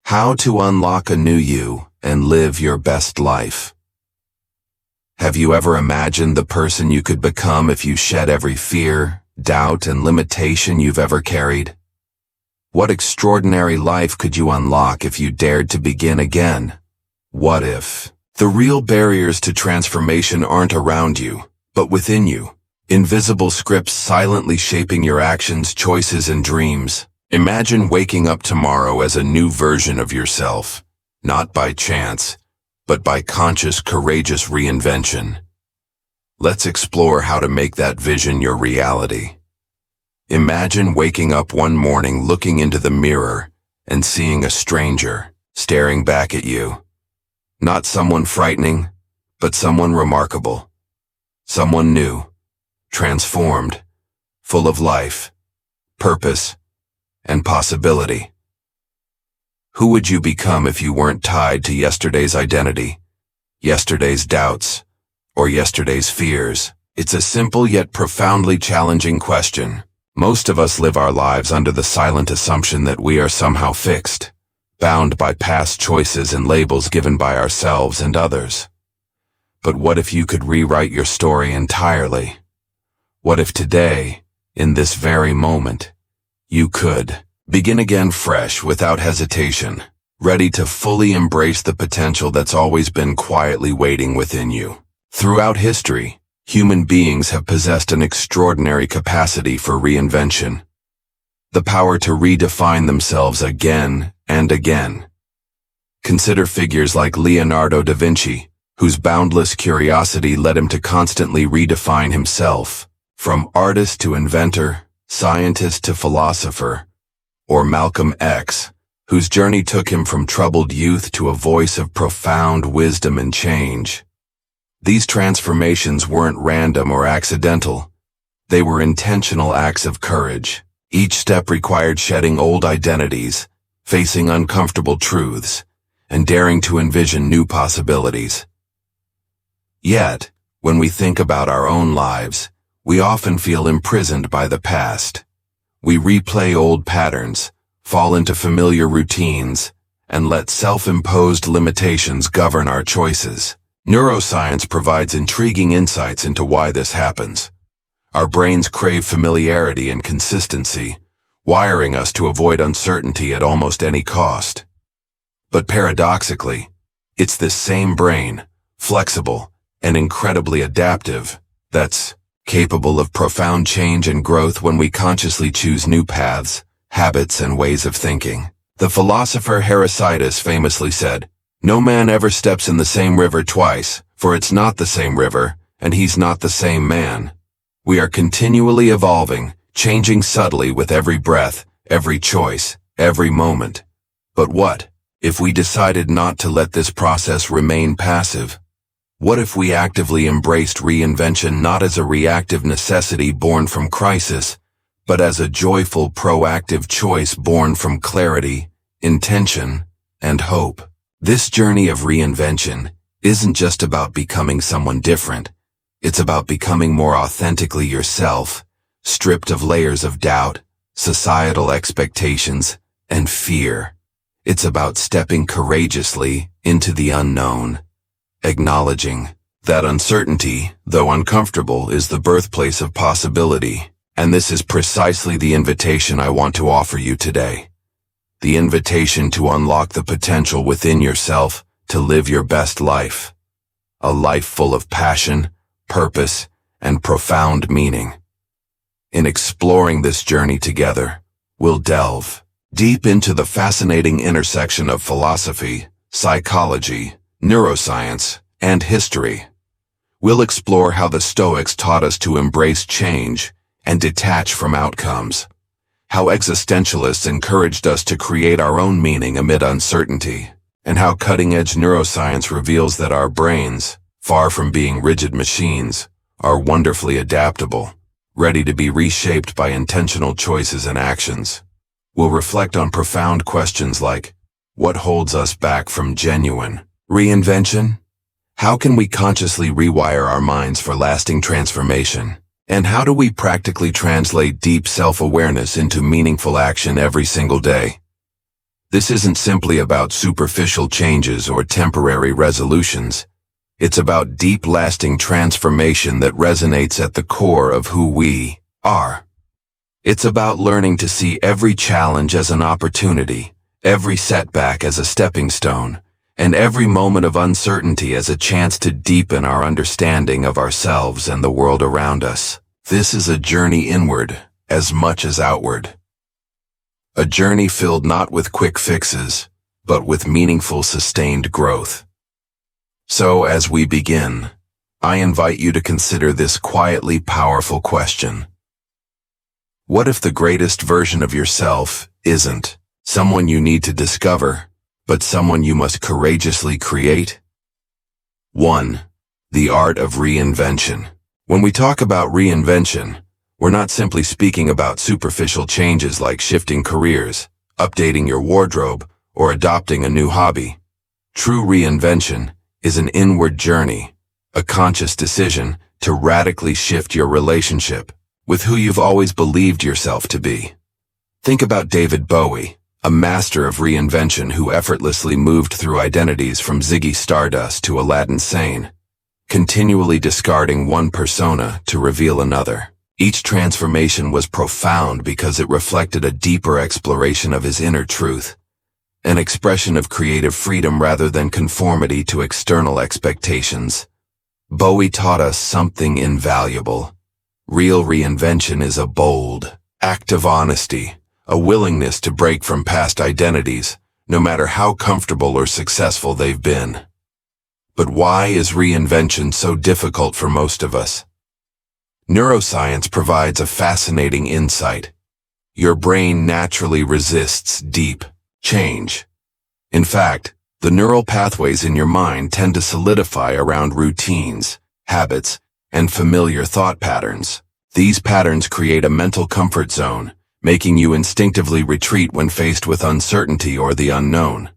How to unlock a new you and live your best life. Have you ever imagined the person you could become if you shed every fear, doubt, and limitation you've ever carried? What extraordinary life could you unlock if you dared to begin again? What if the real barriers to transformation aren't around you, but within you? Invisible scripts silently shaping your actions, choices, and dreams. Imagine waking up tomorrow as a new version of yourself, not by chance, but by conscious, courageous reinvention. Let's explore how to make that vision your reality. Imagine waking up one morning looking into the mirror and seeing a stranger staring back at you. Not someone frightening, but someone remarkable. Someone new, transformed, full of life, purpose, and possibility. Who would you become if you weren't tied to yesterday's identity, yesterday's doubts, or yesterday's fears? It's a simple yet profoundly challenging question. Most of us live our lives under the silent assumption that we are somehow fixed, bound by past choices and labels given by ourselves and others. But what if you could rewrite your story entirely? What if today, in this very moment, you could begin again fresh without hesitation, ready to fully embrace the potential that's always been quietly waiting within you? Throughout history, human beings have possessed an extraordinary capacity for reinvention, the power to redefine themselves again and again. Consider figures like Leonardo da Vinci, whose boundless curiosity led him to constantly redefine himself, from artist to inventor, scientist to philosopher, or Malcolm X, whose journey took him from troubled youth to a voice of profound wisdom and change. These transformations weren't random or accidental. They were intentional acts of courage. Each step required shedding old identities, facing uncomfortable truths, and daring to envision new possibilities. Yet, when we think about our own lives, we often feel imprisoned by the past. We replay old patterns, fall into familiar routines, and let self-imposed limitations govern our choices. Neuroscience provides intriguing insights into why this happens. Our brains crave familiarity and consistency, wiring us to avoid uncertainty at almost any cost. But paradoxically, it's this same brain, flexible and incredibly adaptive, that's capable of profound change and growth when we consciously choose new paths, habits, and ways of thinking. The philosopher Epictetus famously said, "No man ever steps in the same river twice, for it's not the same river, and he's not the same man." We are continually evolving, changing subtly with every breath, every choice, every moment. But what if we decided not to let this process remain passive? What if we actively embraced reinvention not as a reactive necessity born from crisis, but as a joyful, proactive choice born from clarity, intention, and hope? This journey of reinvention isn't just about becoming someone different. It's about becoming more authentically yourself, stripped of layers of doubt, societal expectations, and fear. It's about stepping courageously into the unknown, acknowledging that uncertainty, though uncomfortable, is the birthplace of possibility. And this is precisely the invitation I want to offer you today. The invitation to unlock the potential within yourself to live your best life. A life full of passion, purpose, and profound meaning. In exploring this journey together, we'll delve deep into the fascinating intersection of philosophy, psychology, neuroscience, and history. We'll explore how the Stoics taught us to embrace change and detach from outcomes, how existentialists encouraged us to create our own meaning amid uncertainty, and how cutting-edge neuroscience reveals that our brains, far from being rigid machines, are wonderfully adaptable, ready to be reshaped by intentional choices and actions. We'll reflect on profound questions like, what holds us back from genuine reinvention? How can we consciously rewire our minds for lasting transformation? And how do we practically translate deep self-awareness into meaningful action every single day? This isn't simply about superficial changes or temporary resolutions. It's about deep, lasting transformation that resonates at the core of who we are. It's about learning to see every challenge as an opportunity, every setback as a stepping stone, and every moment of uncertainty as a chance to deepen our understanding of ourselves and the world around us. This is a journey inward as much as outward. A journey filled not with quick fixes, but with meaningful, sustained growth. So, as we begin, I invite you to consider this quietly powerful question. What if the greatest version of yourself isn't someone you need to discover, but someone you must courageously create? 1. The art of reinvention. When we talk about reinvention, we're not simply speaking about superficial changes like shifting careers, updating your wardrobe, or adopting a new hobby. True reinvention is an inward journey, a conscious decision to radically shift your relationship with who you've always believed yourself to be. Think about David Bowie, a master of reinvention who effortlessly moved through identities from Ziggy Stardust to Aladdin Sane, continually discarding one persona to reveal another. Each transformation was profound because it reflected a deeper exploration of his inner truth, an expression of creative freedom rather than conformity to external expectations. Bowie taught us something invaluable. Real reinvention is a bold act of honesty, a willingness to break from past identities, no matter how comfortable or successful they've been. But why is reinvention so difficult for most of us? Neuroscience provides a fascinating insight. Your brain naturally resists deep change. In fact, the neural pathways in your mind tend to solidify around routines, habits, and familiar thought patterns. These patterns create a mental comfort zone, making you instinctively retreat when faced with uncertainty or the unknown.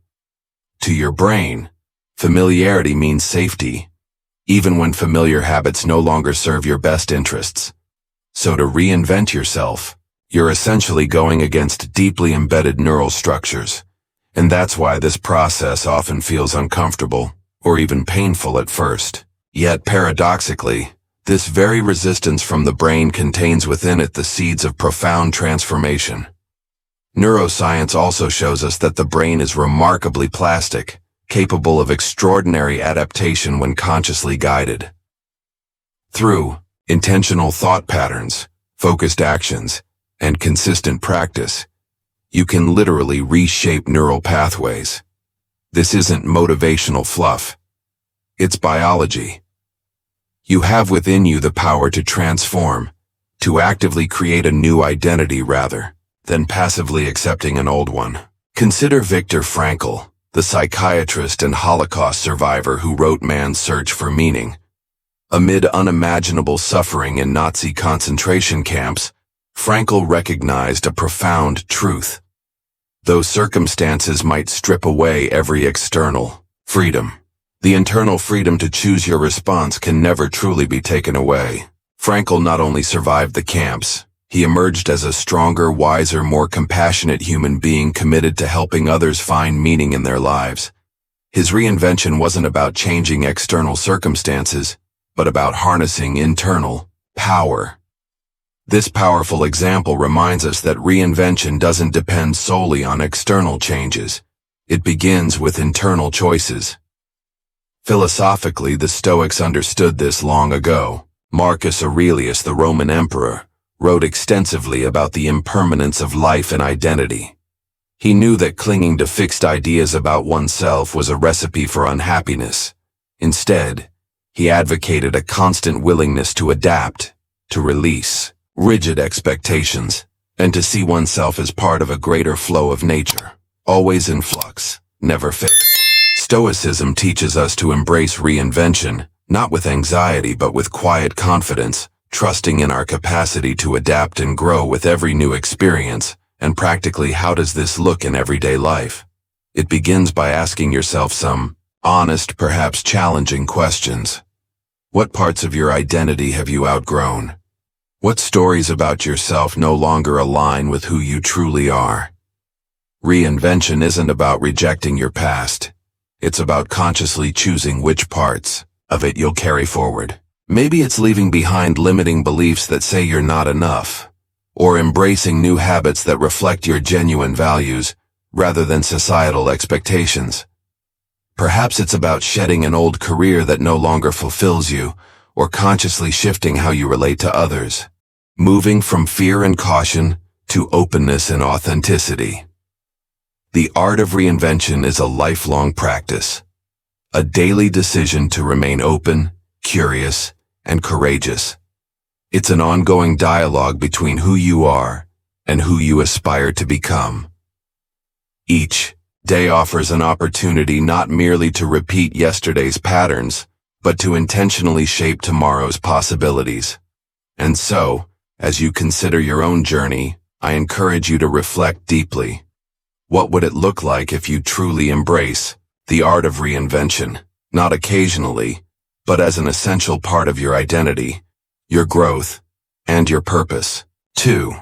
To your brain, familiarity means safety, even when familiar habits no longer serve your best interests. So to reinvent yourself, you're essentially going against deeply embedded neural structures. And that's why this process often feels uncomfortable, or even painful at first. Yet paradoxically, this very resistance from the brain contains within it the seeds of profound transformation. Neuroscience also shows us that the brain is remarkably plastic, capable of extraordinary adaptation when consciously guided. Through intentional thought patterns, focused actions, and consistent practice, you can literally reshape neural pathways. This isn't motivational fluff. It's biology. You have within you the power to transform, to actively create a new identity rather than passively accepting an old one. Consider Viktor Frankl, the psychiatrist and Holocaust survivor who wrote Man's Search for Meaning. Amid unimaginable suffering in Nazi concentration camps, Frankl recognized a profound truth. Though circumstances might strip away every external freedom, the internal freedom to choose your response can never truly be taken away. Frankl not only survived the camps, he emerged as a stronger, wiser, more compassionate human being committed to helping others find meaning in their lives. His reinvention wasn't about changing external circumstances, but about harnessing internal power. This powerful example reminds us that reinvention doesn't depend solely on external changes. It begins with internal choices. Philosophically, the Stoics understood this long ago. Marcus Aurelius, the Roman emperor, wrote extensively about the impermanence of life and identity. He knew that clinging to fixed ideas about oneself was a recipe for unhappiness. Instead, he advocated a constant willingness to adapt, to release rigid expectations, and to see oneself as part of a greater flow of nature, always in flux, never fixed. Stoicism teaches us to embrace reinvention, not with anxiety but with quiet confidence, trusting in our capacity to adapt and grow with every new experience. And practically, how does this look in everyday life? It begins by asking yourself some honest, perhaps challenging questions. What parts of your identity have you outgrown? What stories about yourself no longer align with who you truly are? Reinvention isn't about rejecting your past. It's about consciously choosing which parts of it you'll carry forward. Maybe it's leaving behind limiting beliefs that say you're not enough, or embracing new habits that reflect your genuine values rather than societal expectations. Perhaps it's about shedding an old career that no longer fulfills you, or consciously shifting how you relate to others. Moving from fear and caution to openness and authenticity. The art of reinvention is a lifelong practice, a daily decision to remain open, curious, and courageous. It's an ongoing dialogue between who you are and who you aspire to become. Each day offers an opportunity not merely to repeat yesterday's patterns, but to intentionally shape tomorrow's possibilities. And so, as you consider your own journey, I encourage you to reflect deeply. What would it look like if you truly embrace the art of reinvention, not occasionally, but as an essential part of your identity, your growth, and your purpose? 2.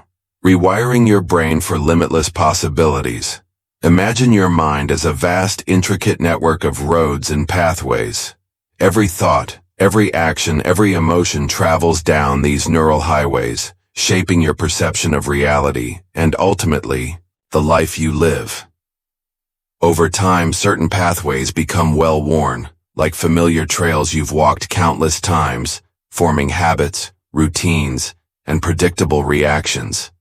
Rewiring your brain for limitless possibilities. Imagine your mind as a vast, intricate network of roads and pathways. Every thought, every action, every emotion travels down these neural highways, shaping your perception of reality and, ultimately, the life you live. Over time, certain pathways become well-worn, like familiar trails you've walked countless times, forming habits, routines, and predictable reactions.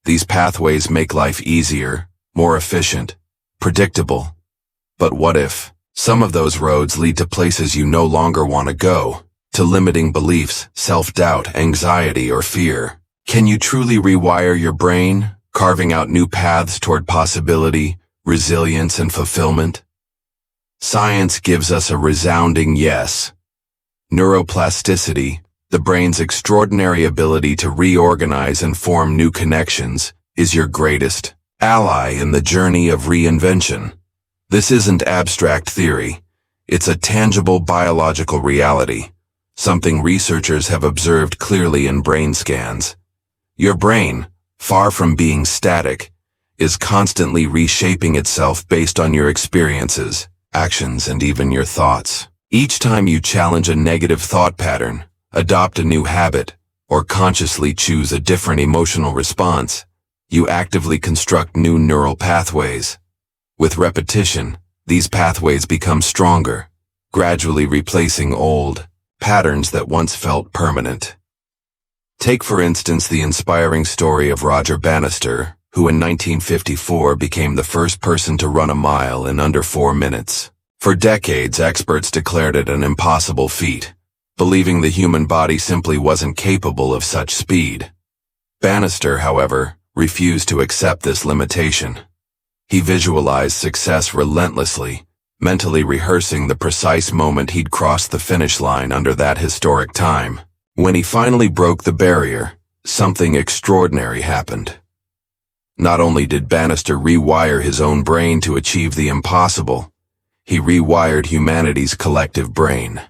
These pathways make life easier, more efficient, predictable. But what if some of those roads lead to places you no longer want to go, to limiting beliefs, self-doubt, anxiety, or fear? Can you truly rewire your brain, carving out new paths toward possibility, resilience, and fulfillment? Science gives us a resounding yes. Neuroplasticity, the brain's extraordinary ability to reorganize and form new connections, is your greatest ally in the journey of reinvention. This isn't abstract theory. It's a tangible biological reality, something researchers have observed clearly in brain scans. Your brain, far from being static, is constantly reshaping itself based on your experiences, actions, and even your thoughts. Each time you challenge a negative thought pattern, adopt a new habit, or consciously choose a different emotional response, you actively construct new neural pathways. With repetition, these pathways become stronger, gradually replacing old patterns that once felt permanent. Take, for instance, the inspiring story of Roger Bannister, who in 1954 became the first person to run a mile in under 4 minutes. For decades, experts declared it an impossible feat, believing the human body simply wasn't capable of such speed. Bannister, however, refused to accept this limitation. He visualized success relentlessly, mentally rehearsing the precise moment he'd crossed the finish line under that historic time. When he finally broke the barrier, something extraordinary happened. Not only did Bannister rewire his own brain to achieve the impossible, he rewired humanity's collective brain.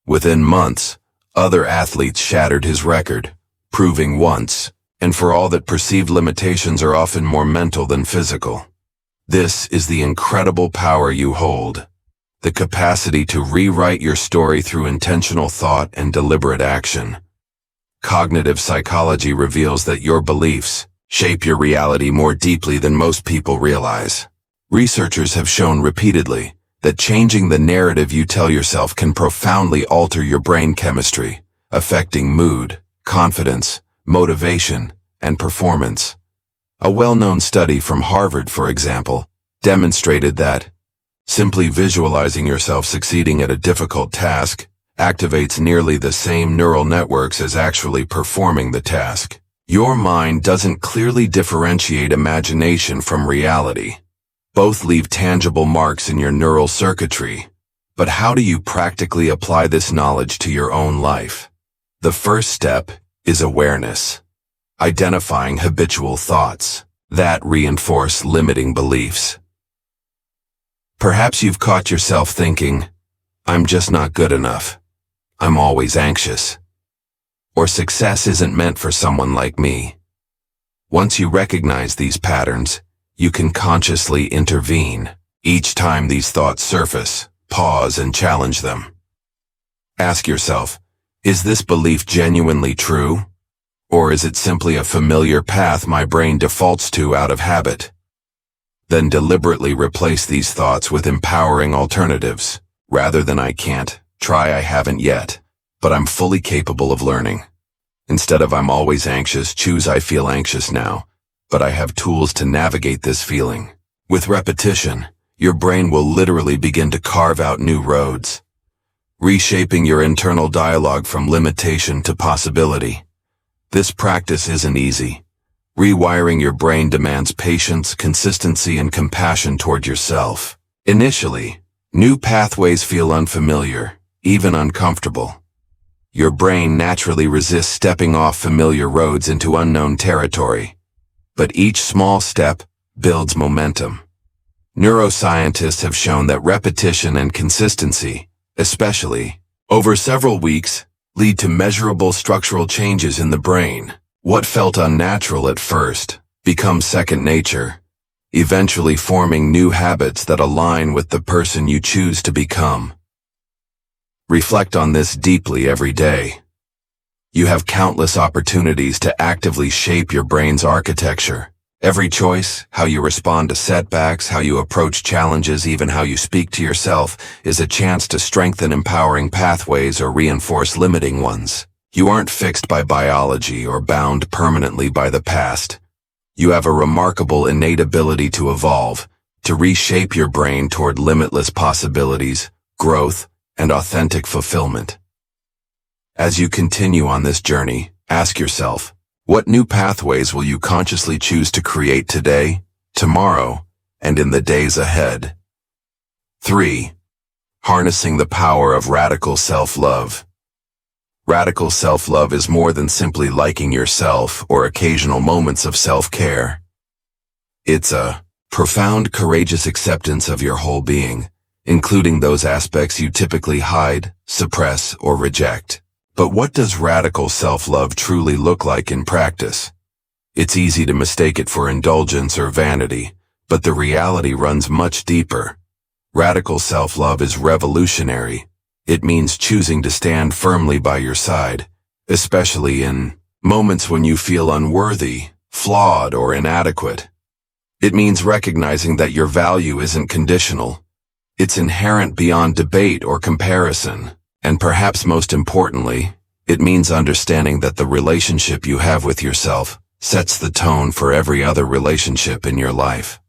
Within months, other athletes shattered his record, proving once and for all that perceived limitations are often more mental than physical. This is the incredible power you hold, the capacity to rewrite your story through intentional thought and deliberate action. Cognitive psychology reveals that your beliefs shape your reality more deeply than most people realize. Researchers have shown repeatedly that changing the narrative you tell yourself can profoundly alter your brain chemistry, affecting mood, confidence, motivation, and performance. A well-known study from Harvard, for example, demonstrated that simply visualizing yourself succeeding at a difficult task activates nearly the same neural networks as actually performing the task. Your mind doesn't clearly differentiate imagination from reality. Both leave tangible marks in your neural circuitry. But how do you practically apply this knowledge to your own life? The first step is awareness. Identifying habitual thoughts that reinforce limiting beliefs. Perhaps you've caught yourself thinking, "I'm just not good enough. I'm always anxious." Or success isn't meant for someone like me. Once you recognize these patterns, you can consciously intervene. Each time these thoughts surface, pause and challenge them. Ask yourself, is this belief genuinely true? Or is it simply a familiar path my brain defaults to out of habit? Then deliberately replace these thoughts with empowering alternatives. Rather than I can't, try I haven't yet, but I'm fully capable of learning. Instead of I'm always anxious, choose I feel anxious now, but I have tools to navigate this feeling. With repetition, your brain will literally begin to carve out new roads, reshaping your internal dialogue from limitation to possibility. This practice isn't easy. Rewiring your brain demands patience, consistency, and compassion toward yourself. Initially, new pathways feel unfamiliar, even uncomfortable. Your brain naturally resists stepping off familiar roads into unknown territory. But each small step builds momentum. Neuroscientists have shown that repetition and consistency, especially over several weeks, lead to measurable structural changes in the brain. What felt unnatural at first becomes second nature, eventually forming new habits that align with the person you choose to become. Reflect on this deeply every day. You have countless opportunities to actively shape your brain's architecture. Every choice, how you respond to setbacks, how you approach challenges, even how you speak to yourself, is a chance to strengthen empowering pathways or reinforce limiting ones. You aren't fixed by biology or bound permanently by the past. You have a remarkable innate ability to evolve, to reshape your brain toward limitless possibilities, growth, and authentic fulfillment. As you continue on this journey, ask yourself, what new pathways will you consciously choose to create today, tomorrow, and in the days ahead? 3. Harnessing the power of radical self-love. Radical self-love is more than simply liking yourself or occasional moments of self-care. It's a profound, courageous acceptance of your whole being, including those aspects you typically hide, suppress, or reject. But what does radical self-love truly look like in practice? It's easy to mistake it for indulgence or vanity, but the reality runs much deeper. Radical self-love is revolutionary. It means choosing to stand firmly by your side, especially in moments when you feel unworthy, flawed, or inadequate. It means recognizing that your value isn't conditional. It's inherent beyond debate or comparison. And perhaps most importantly, it means understanding that the relationship you have with yourself sets the tone for every other relationship in your life.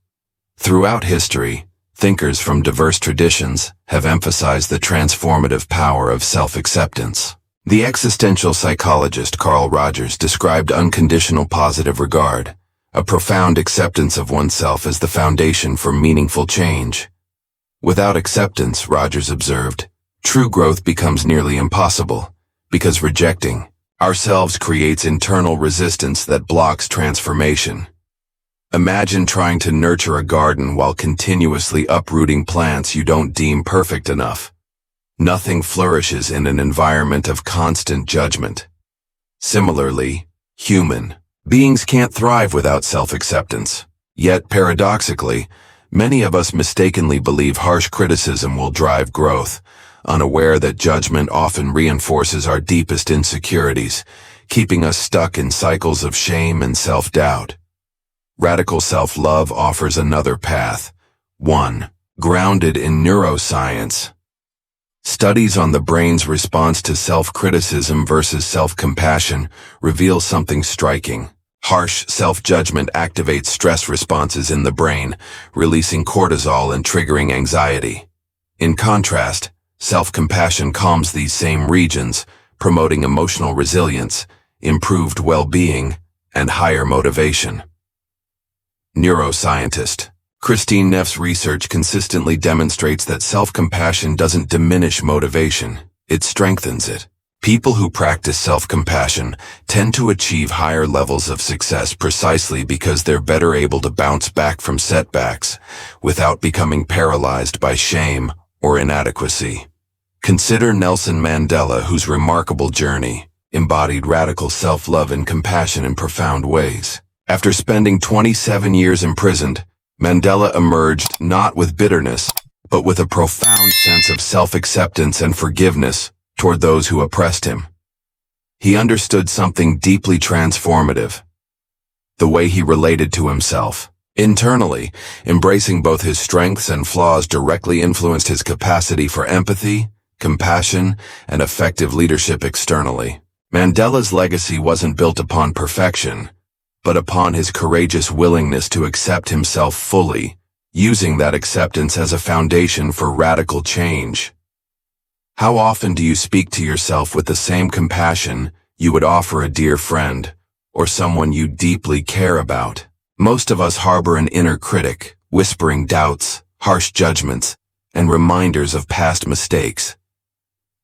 Throughout history, thinkers from diverse traditions have emphasized the transformative power of self-acceptance. The existential psychologist Carl Rogers described unconditional positive regard, a profound acceptance of oneself as the foundation for meaningful change. Without acceptance, Rogers observed, true growth becomes nearly impossible, because rejecting ourselves creates internal resistance that blocks transformation. Imagine trying to nurture a garden while continuously uprooting plants you don't deem perfect enough. Nothing flourishes in an environment of constant judgment. Similarly, human beings can't thrive without self-acceptance. Yet, paradoxically, many of us mistakenly believe harsh criticism will drive growth, unaware that judgment often reinforces our deepest insecurities, keeping us stuck in cycles of shame and self-doubt. Radical self-love offers another path, one grounded in neuroscience. Studies on the brain's response to self-criticism versus self-compassion reveal something striking. Harsh self-judgment activates stress responses in the brain, releasing cortisol and triggering anxiety. In contrast, self-compassion calms these same regions, promoting emotional resilience, improved well-being, and higher motivation. Neuroscientist Christine Neff's research consistently demonstrates that self-compassion doesn't diminish motivation, it strengthens it. People who practice self-compassion tend to achieve higher levels of success precisely because they're better able to bounce back from setbacks without becoming paralyzed by shame or inadequacy. Consider Nelson Mandela, whose remarkable journey embodied radical self-love and compassion in profound ways. After spending 27 years imprisoned, Mandela emerged not with bitterness, but with a profound sense of self-acceptance and forgiveness toward those who oppressed him. He understood something deeply transformative: the way he related to himself. Internally, embracing both his strengths and flaws directly influenced his capacity for empathy, compassion, and effective leadership externally. Mandela's legacy wasn't built upon perfection, but upon his courageous willingness to accept himself fully, using that acceptance as a foundation for radical change. How often do you speak to yourself with the same compassion you would offer a dear friend or someone you deeply care about? Most of us harbor an inner critic, whispering doubts, harsh judgments, and reminders of past mistakes.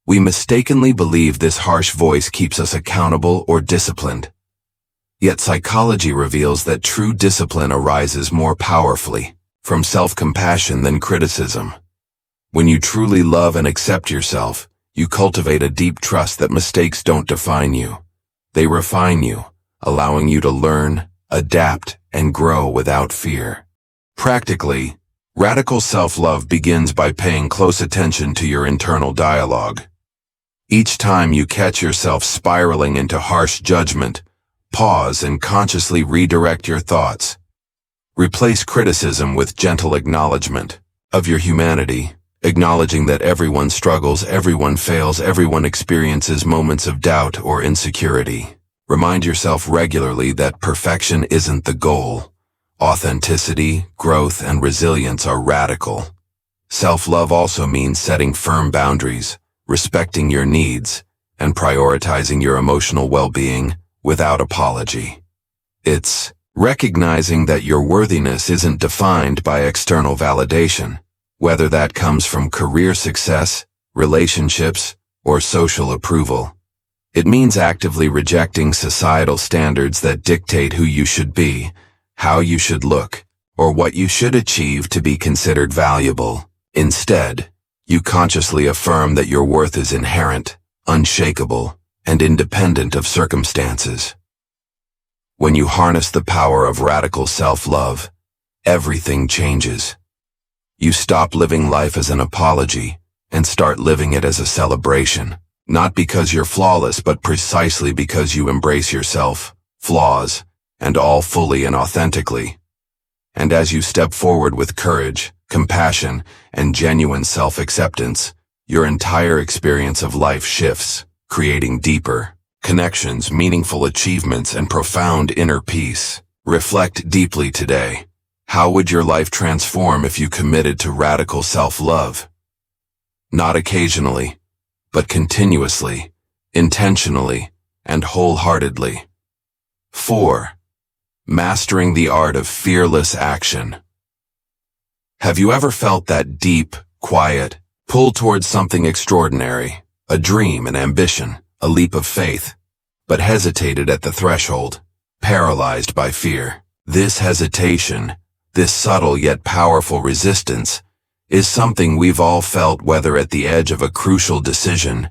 We mistakenly believe this harsh voice keeps us accountable or disciplined. Yet psychology reveals that true discipline arises more powerfully from self-compassion than criticism. When you truly love and accept yourself, you cultivate a deep trust that mistakes don't define you. They refine you, allowing you to learn, adapt, and grow without fear. Practically, radical self-love begins by paying close attention to your internal dialogue. Each time you catch yourself spiraling into harsh judgment, pause and consciously redirect your thoughts. Replace criticism with gentle acknowledgement of your humanity, acknowledging that everyone struggles, everyone fails, everyone experiences moments of doubt or insecurity. Remind yourself regularly that perfection isn't the goal. Authenticity, growth, and resilience are radical. Self-love also means setting firm boundaries, respecting your needs, and prioritizing your emotional well-being without apology. It's recognizing that your worthiness isn't defined by external validation, whether that comes from career success, relationships, or social approval. It means actively rejecting societal standards that dictate who you should be, how you should look, or what you should achieve to be considered valuable. Instead, you consciously affirm that your worth is inherent, unshakable, and independent of circumstances. When you harness the power of radical self-love, everything changes. You stop living life as an apology and start living it as a celebration. Not because you're flawless, but precisely because you embrace yourself, flaws, and all fully and authentically. And as you step forward with courage, compassion, and genuine self-acceptance, your entire experience of life shifts, creating deeper connections, meaningful achievements, and profound inner peace. Reflect deeply today. How would your life transform if you committed to radical self-love? Not occasionally, but continuously, intentionally, and wholeheartedly. 4. Mastering the art of fearless action. Have you ever felt that deep, quiet pull towards something extraordinary, a dream, an ambition, a leap of faith, but hesitated at the threshold, paralyzed by fear? This hesitation, this subtle yet powerful resistance, is something we've all felt, whether at the edge of a crucial decision,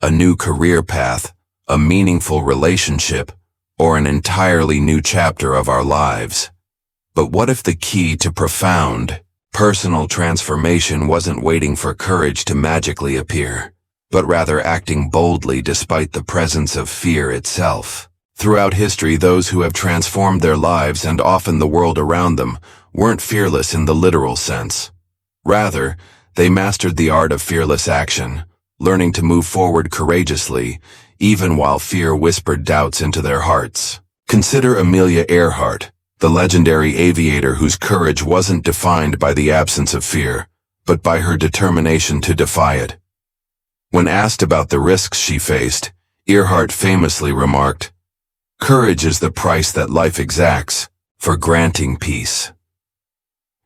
a new career path, a meaningful relationship, or an entirely new chapter of our lives. But what if the key to profound, personal transformation wasn't waiting for courage to magically appear, but rather acting boldly despite the presence of fear itself? Throughout history, those who have transformed their lives, and often the world around them, weren't fearless in the literal sense. Rather, they mastered the art of fearless action, learning to move forward courageously, even while fear whispered doubts into their hearts. Consider Amelia Earhart, the legendary aviator whose courage wasn't defined by the absence of fear, but by her determination to defy it. When asked about the risks she faced, Earhart famously remarked, "Courage is the price that life exacts for granting peace."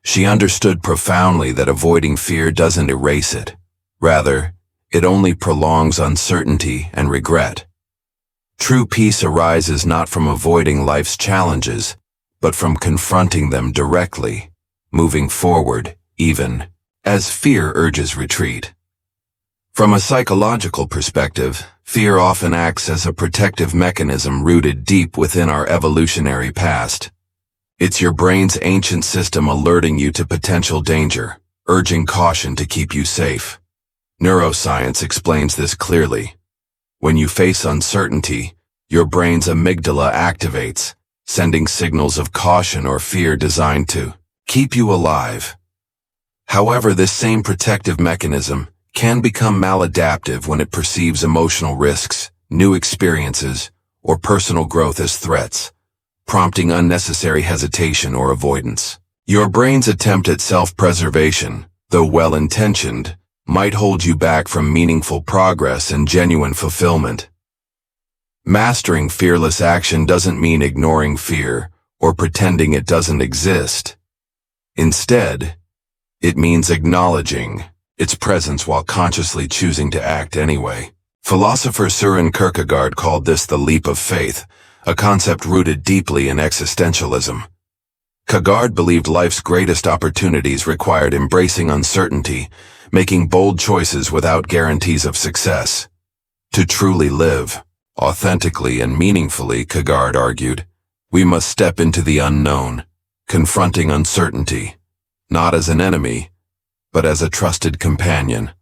She understood profoundly that avoiding fear doesn't erase it. Rather, it only prolongs uncertainty and regret. True peace arises not from avoiding life's challenges, but from confronting them directly, moving forward, even as fear urges retreat. From a psychological perspective, fear often acts as a protective mechanism rooted deep within our evolutionary past. It's your brain's ancient system alerting you to potential danger, urging caution to keep you safe. Neuroscience explains this clearly. When you face uncertainty, your brain's amygdala activates, sending signals of caution or fear designed to keep you alive. However, this same protective mechanism can become maladaptive when it perceives emotional risks, new experiences, or personal growth as threats, prompting unnecessary hesitation or avoidance. Your brain's attempt at self-preservation, though well-intentioned, might hold you back from meaningful progress and genuine fulfillment. Mastering fearless action doesn't mean ignoring fear or pretending it doesn't exist. Instead, it means acknowledging its presence while consciously choosing to act anyway. Philosopher Søren Kierkegaard called this the leap of faith, a concept rooted deeply in existentialism. Kierkegaard believed life's greatest opportunities required embracing uncertainty, making bold choices without guarantees of success. To truly live authentically and meaningfully, Kierkegaard argued, we must step into the unknown, confronting uncertainty, not as an enemy, but as a trusted companion,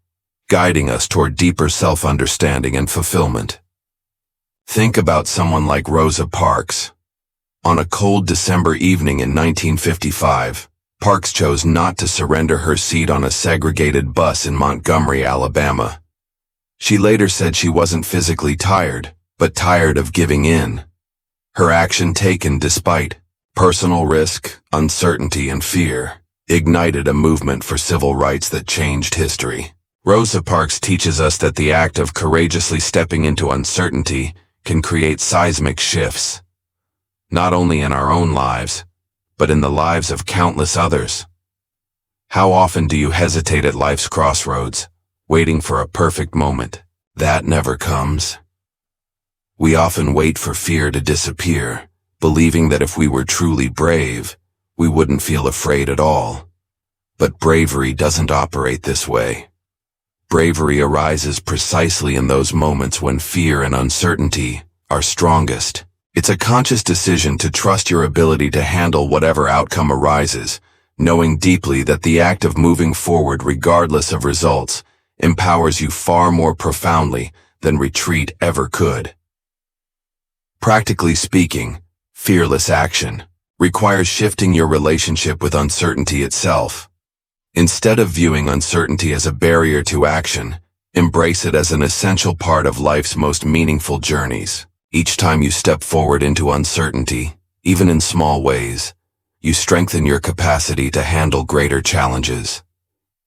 guiding us toward deeper self-understanding and fulfillment. Think about someone like Rosa Parks. On a cold December evening in 1955, Parks chose not to surrender her seat on a segregated bus in Montgomery, Alabama. She later said she wasn't physically tired, but tired of giving in. Her action, taken despite personal risk, uncertainty, and fear, ignited a movement for civil rights that changed history. Rosa Parks teaches us that the act of courageously stepping into uncertainty can create seismic shifts, not only in our own lives, but in the lives of countless others. How often do you hesitate at life's crossroads, waiting for a perfect moment that never comes? We often wait for fear to disappear, believing that if we were truly brave, we wouldn't feel afraid at all. But bravery doesn't operate this way. Bravery arises precisely in those moments when fear and uncertainty are strongest. It's a conscious decision to trust your ability to handle whatever outcome arises, knowing deeply that the act of moving forward regardless of results empowers you far more profoundly than retreat ever could. Practically speaking, fearless action requires shifting your relationship with uncertainty itself. Instead of viewing uncertainty as a barrier to action, embrace it as an essential part of life's most meaningful journeys. Each time you step forward into uncertainty, even in small ways, you strengthen your capacity to handle greater challenges.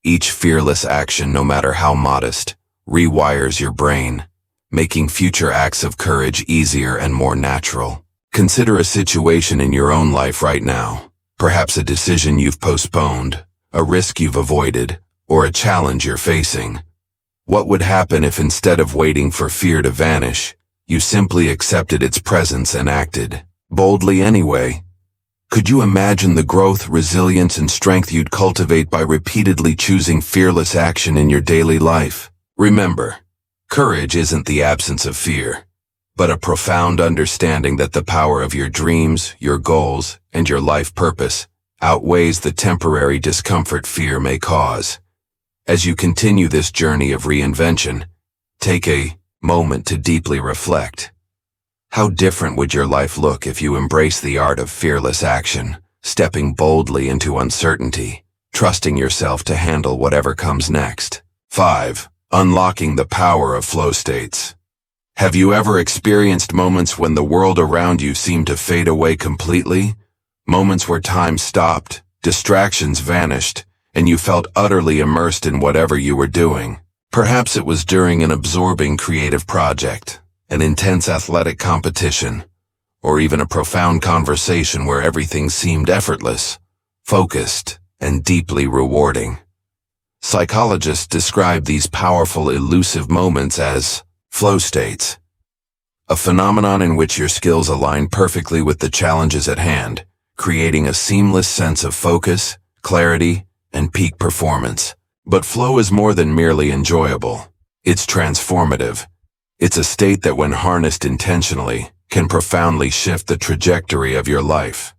Each fearless action, no matter how modest, rewires your brain, making future acts of courage easier and more natural. Consider a situation in your own life right now, perhaps a decision you've postponed, a risk you've avoided, or a challenge you're facing. What would happen if instead of waiting for fear to vanish, you simply accepted its presence and acted boldly anyway? Could you imagine the growth, resilience, and strength you'd cultivate by repeatedly choosing fearless action in your daily life? Remember, courage isn't the absence of fear, but a profound understanding that the power of your dreams, your goals, and your life purpose outweighs the temporary discomfort fear may cause. As you continue this journey of reinvention, take a moment to deeply reflect. How different would your life look if you embrace the art of fearless action, stepping boldly into uncertainty, trusting yourself to handle whatever comes next? 5. Unlocking the power of flow states. Have you ever experienced moments when the world around you seemed to fade away completely? Moments where time stopped, distractions vanished, and you felt utterly immersed in whatever you were doing. Perhaps it was during an absorbing creative project, an intense athletic competition, or even a profound conversation where everything seemed effortless, focused, and deeply rewarding. Psychologists describe these powerful, elusive moments as flow states, a phenomenon in which your skills align perfectly with the challenges at hand, creating a seamless sense of focus, clarity, and peak performance. But flow is more than merely enjoyable. It's transformative. It's a state that, when harnessed intentionally, can profoundly shift the trajectory of your life.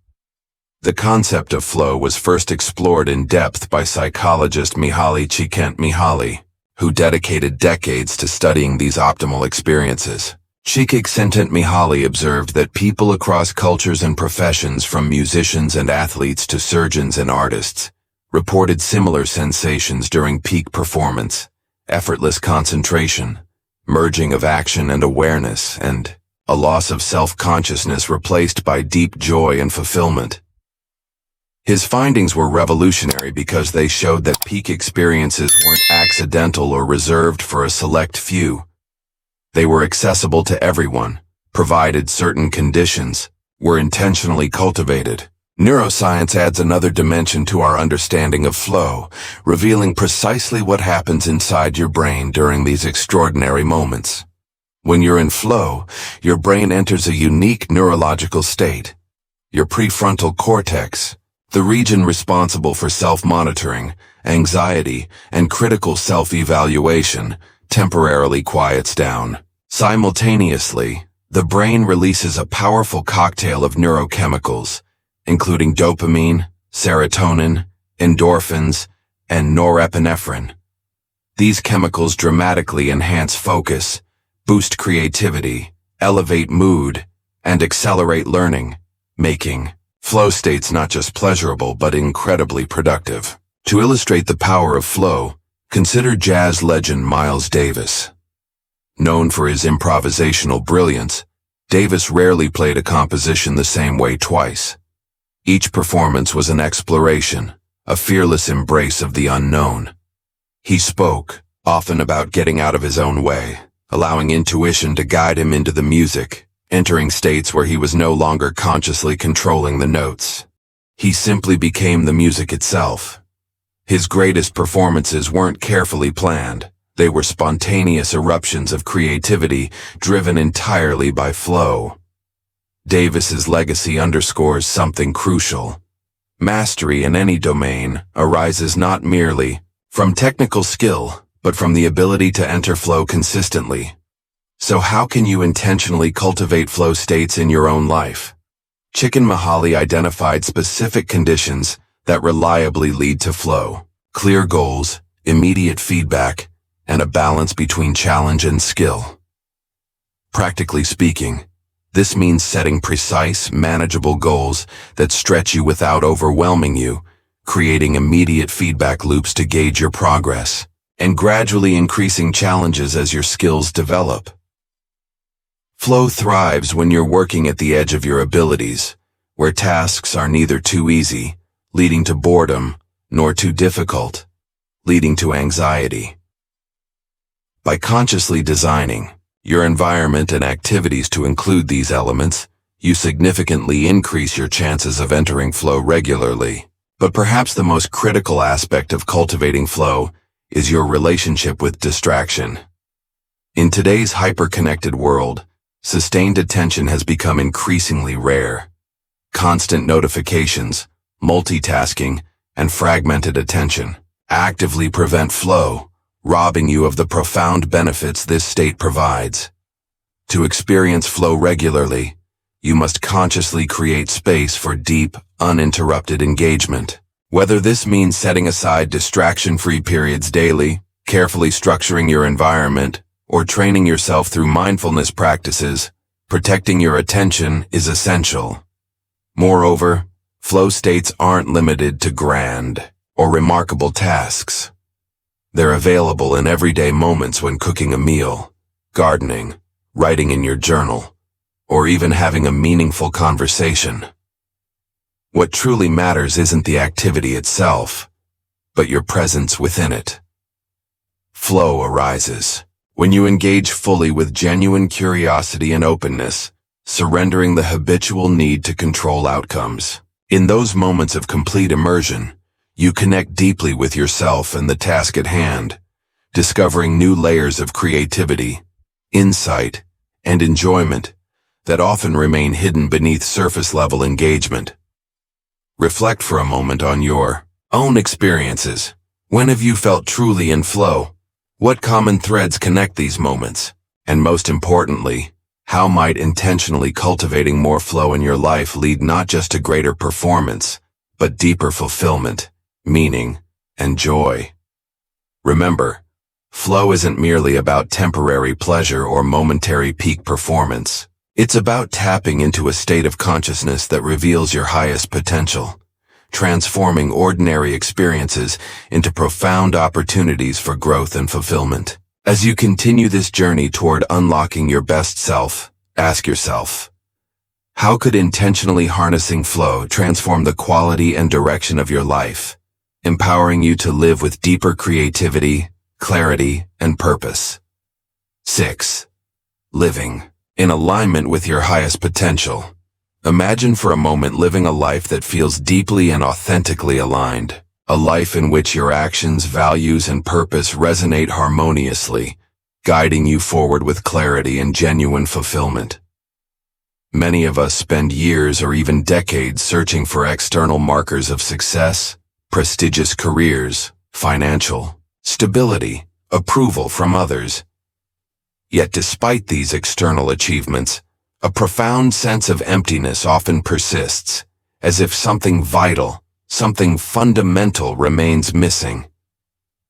The concept of flow was first explored in depth by psychologist Mihaly Csikszentmihalyi, who dedicated decades to studying these optimal experiences. Csikszentmihalyi observed that people across cultures and professions, from musicians and athletes to surgeons and artists, reported similar sensations during peak performance: effortless concentration, merging of action and awareness, and a loss of self-consciousness replaced by deep joy and fulfillment. His findings were revolutionary because they showed that peak experiences weren't accidental or reserved for a select few. They were accessible to everyone, provided certain conditions were intentionally cultivated. Neuroscience adds another dimension to our understanding of flow, revealing precisely what happens inside your brain during these extraordinary moments. When you're in flow, your brain enters a unique neurological state. Your prefrontal cortex, the region responsible for self-monitoring, anxiety, and critical self-evaluation, temporarily quiets down. Simultaneously, the brain releases a powerful cocktail of neurochemicals, including dopamine, serotonin, endorphins, and norepinephrine. These chemicals dramatically enhance focus, boost creativity, elevate mood, and accelerate learning, making flow states not just pleasurable but incredibly productive. To illustrate the power of flow, consider jazz legend Miles Davis. Known for his improvisational brilliance, Davis rarely played a composition the same way twice. Each performance was an exploration, a fearless embrace of the unknown. He spoke, often about getting out of his own way, allowing intuition to guide him into the music, entering states where he was no longer consciously controlling the notes. He simply became the music itself. His greatest performances weren't carefully planned. They were spontaneous eruptions of creativity driven entirely by flow. Davis's legacy underscores something crucial. Mastery in any domain arises not merely from technical skill, but from the ability to enter flow consistently. So how can you intentionally cultivate flow states in your own life? Csikszentmihalyi identified specific conditions that reliably lead to flow: clear goals, immediate feedback, and a balance between challenge and skill. Practically speaking, this means setting precise, manageable goals that stretch you without overwhelming you, creating immediate feedback loops to gauge your progress, and gradually increasing challenges as your skills develop. Flow thrives when you're working at the edge of your abilities, where tasks are neither too easy, leading to boredom, nor too difficult, leading to anxiety. By consciously designing your environment and activities to include these elements, you significantly increase your chances of entering flow regularly. But perhaps the most critical aspect of cultivating flow is your relationship with distraction. In today's hyper-connected world, sustained attention has become increasingly rare. Constant notifications, multitasking, and fragmented attention actively prevent flow, robbing you of the profound benefits this state provides. To experience flow regularly, you must consciously create space for deep, uninterrupted engagement. Whether this means setting aside distraction-free periods daily, carefully structuring your environment, or training yourself through mindfulness practices, protecting your attention is essential. Moreover, flow states aren't limited to grand or remarkable tasks. They're available in everyday moments when cooking a meal, gardening, writing in your journal, or even having a meaningful conversation. What truly matters isn't the activity itself, but your presence within it. Flow arises when you engage fully with genuine curiosity and openness, surrendering the habitual need to control outcomes. In those moments of complete immersion, you connect deeply with yourself and the task at hand, discovering new layers of creativity, insight, and enjoyment that often remain hidden beneath surface-level engagement. Reflect for a moment on your own experiences. When have you felt truly in flow? What common threads connect these moments? And most importantly, How might intentionally cultivating more flow in your life lead not just to greater performance, but deeper fulfillment, meaning, and joy? Remember, flow isn't merely about temporary pleasure or momentary peak performance. It's about tapping into a state of consciousness that reveals your highest potential, transforming ordinary experiences into profound opportunities for growth and fulfillment. As you continue this journey toward unlocking your best self, ask yourself, how could intentionally harnessing flow transform the quality and direction of your life, empowering you to live with deeper creativity, clarity, and purpose? 6. Living in alignment with your highest potential. Imagine for a moment living a life that feels deeply and authentically aligned, a life in which your actions, values, and purpose resonate harmoniously, guiding you forward with clarity and genuine fulfillment. Many of us spend years or even decades searching for external markers of success, prestigious careers, financial stability, approval from others. Yet despite these external achievements, a profound sense of emptiness often persists, as if something vital, something fundamental remains missing.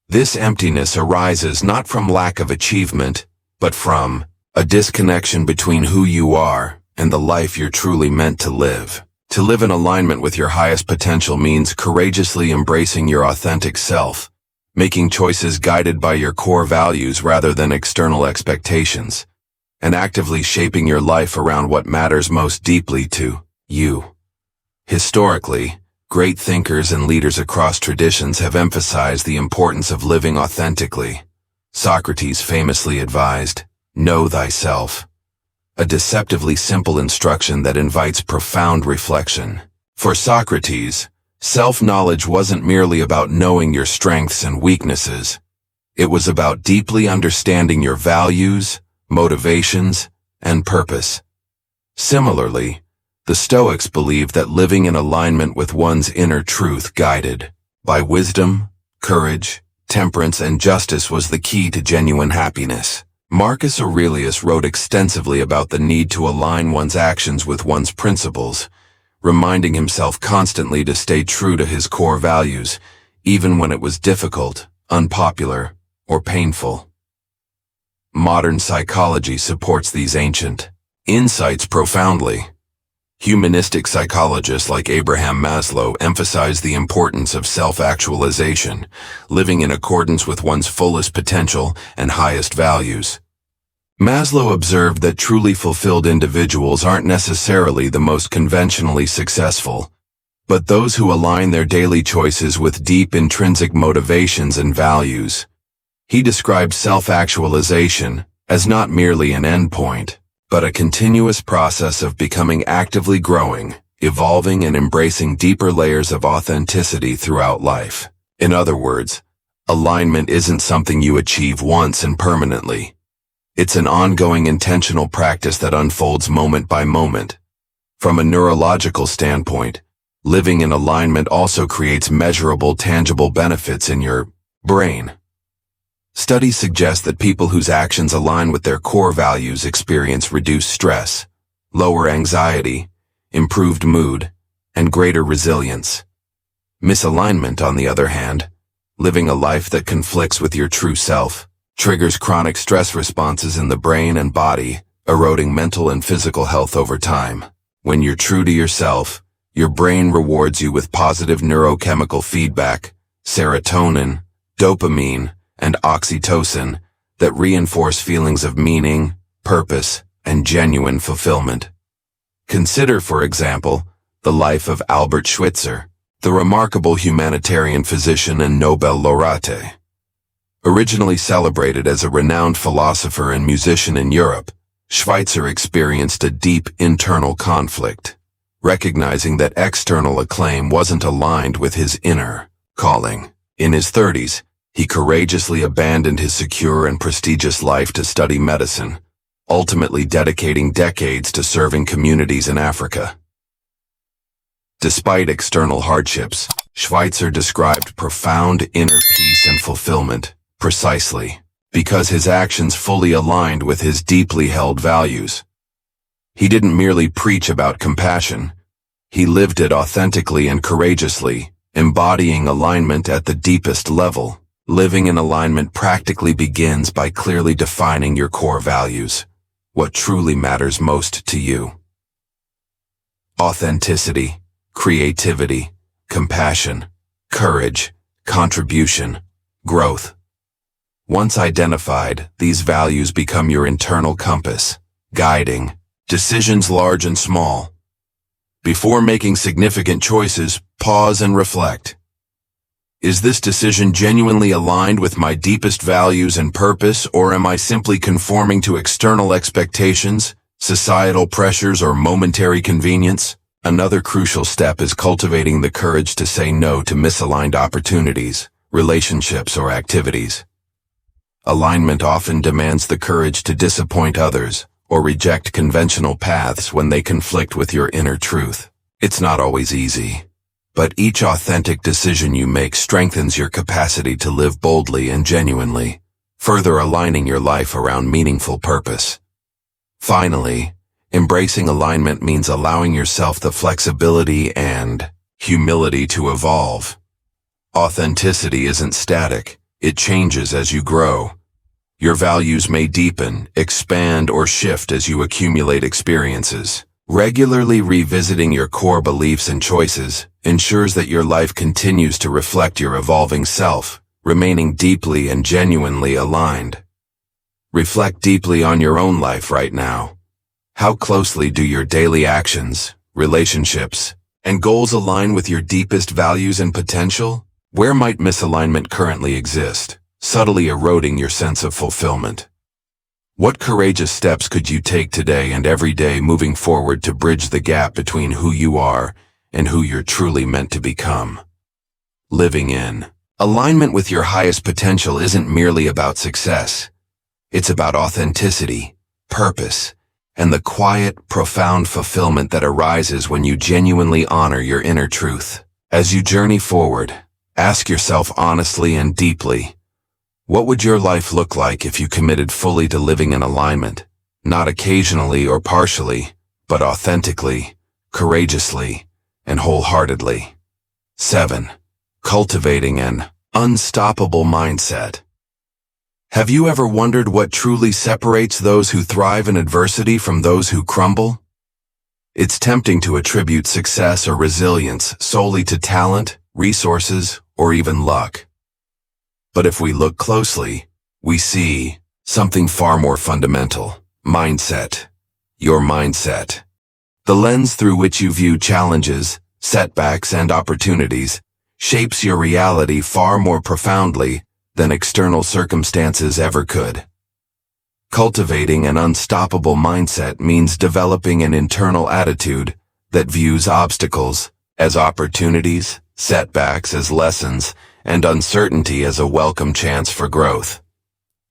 This emptiness arises not from lack of achievement, but from a disconnection between who you are and the life you're truly meant to live. To live in alignment with your highest potential means courageously embracing your authentic self, making choices guided by your core values rather than external expectations, and actively shaping your life around what matters most deeply to you. Historically, great thinkers and leaders across traditions have emphasized the importance of living authentically. Socrates famously advised, "Know thyself," a deceptively simple instruction that invites profound reflection. For Socrates, self-knowledge wasn't merely about knowing your strengths and weaknesses. It was about deeply understanding your values, motivations, and purpose. Similarly, the Stoics believed that living in alignment with one's inner truth, guided by wisdom, courage, temperance, and justice, was the key to genuine happiness. Marcus Aurelius wrote extensively about the need to align one's actions with one's principles, reminding himself constantly to stay true to his core values, even when it was difficult, unpopular, or painful. Modern psychology supports these ancient insights profoundly. Humanistic psychologists like Abraham Maslow emphasize the importance of self-actualization, living in accordance with one's fullest potential and highest values. Maslow observed that truly fulfilled individuals aren't necessarily the most conventionally successful, but those who align their daily choices with deep intrinsic motivations and values. He described self-actualization as not merely an endpoint, but a continuous process of becoming actively growing, evolving, and embracing deeper layers of authenticity throughout life. In other words, alignment isn't something you achieve once and permanently. It's an ongoing intentional practice that unfolds moment by moment. From a neurological standpoint, living in alignment also creates measurable, tangible benefits in your brain. Studies suggest that people whose actions align with their core values experience reduced stress, lower anxiety, improved mood, and greater resilience. Misalignment, on the other hand, living a life that conflicts with your true self, triggers chronic stress responses in the brain and body, eroding mental and physical health over time. When you're true to yourself, your brain rewards you with positive neurochemical feedback, serotonin, dopamine, and oxytocin that reinforce feelings of meaning, purpose, and genuine fulfillment. Consider, for example, the life of Albert Schweitzer, the remarkable humanitarian physician and Nobel laureate. Originally celebrated as a renowned philosopher and musician in Europe, Schweitzer experienced a deep internal conflict, recognizing that external acclaim wasn't aligned with his inner calling. In his 30s, he courageously abandoned his secure and prestigious life to study medicine, ultimately dedicating decades to serving communities in Africa. Despite external hardships, Schweitzer described profound inner peace and fulfillment, precisely because his actions fully aligned with his deeply held values. He didn't merely preach about compassion. He lived it authentically and courageously, embodying alignment at the deepest level. Living in alignment practically begins by clearly defining your core values, what truly matters most to you. Authenticity, creativity, compassion, courage, contribution, growth. Once identified, these values become your internal compass, guiding decisions large and small. Before making significant choices, pause and reflect. Is this decision genuinely aligned with my deepest values and purpose, or am I simply conforming to external expectations, societal pressures, or momentary convenience? Another crucial step is cultivating the courage to say no to misaligned opportunities, relationships, or activities. Alignment often demands the courage to disappoint others or reject conventional paths when they conflict with your inner truth. It's not always easy, but each authentic decision you make strengthens your capacity to live boldly and genuinely, further aligning your life around meaningful purpose. Finally, embracing alignment means allowing yourself the flexibility and humility to evolve. Authenticity isn't static. It changes as you grow. Your values may deepen, expand, or shift as you accumulate experiences. Regularly revisiting your core beliefs and choices ensures that your life continues to reflect your evolving self, remaining deeply and genuinely aligned. Reflect deeply on your own life right now. How closely do your daily actions, relationships, and goals align with your deepest values and potential? Where might misalignment currently exist, subtly eroding your sense of fulfillment? What courageous steps could you take today and every day moving forward to bridge the gap between who you are and who you're truly meant to become? Living in alignment with your highest potential isn't merely about success. It's about authenticity, purpose, and the quiet, profound fulfillment that arises when you genuinely honor your inner truth. As you journey forward, ask yourself honestly and deeply, what would your life look like if you committed fully to living in alignment, not occasionally or partially, but authentically, courageously, and wholeheartedly? 7. Cultivating an unstoppable mindset. Have you ever wondered what truly separates those who thrive in adversity from those who crumble? It's tempting to attribute success or resilience solely to talent, resources, or even luck. But if we look closely, we see something far more fundamental. Mindset. Your mindset. The lens through which you view challenges, setbacks, and opportunities shapes your reality far more profoundly than external circumstances ever could. Cultivating an unstoppable mindset means developing an internal attitude that views obstacles as opportunities, setbacks as lessons, and uncertainty as a welcome chance for growth.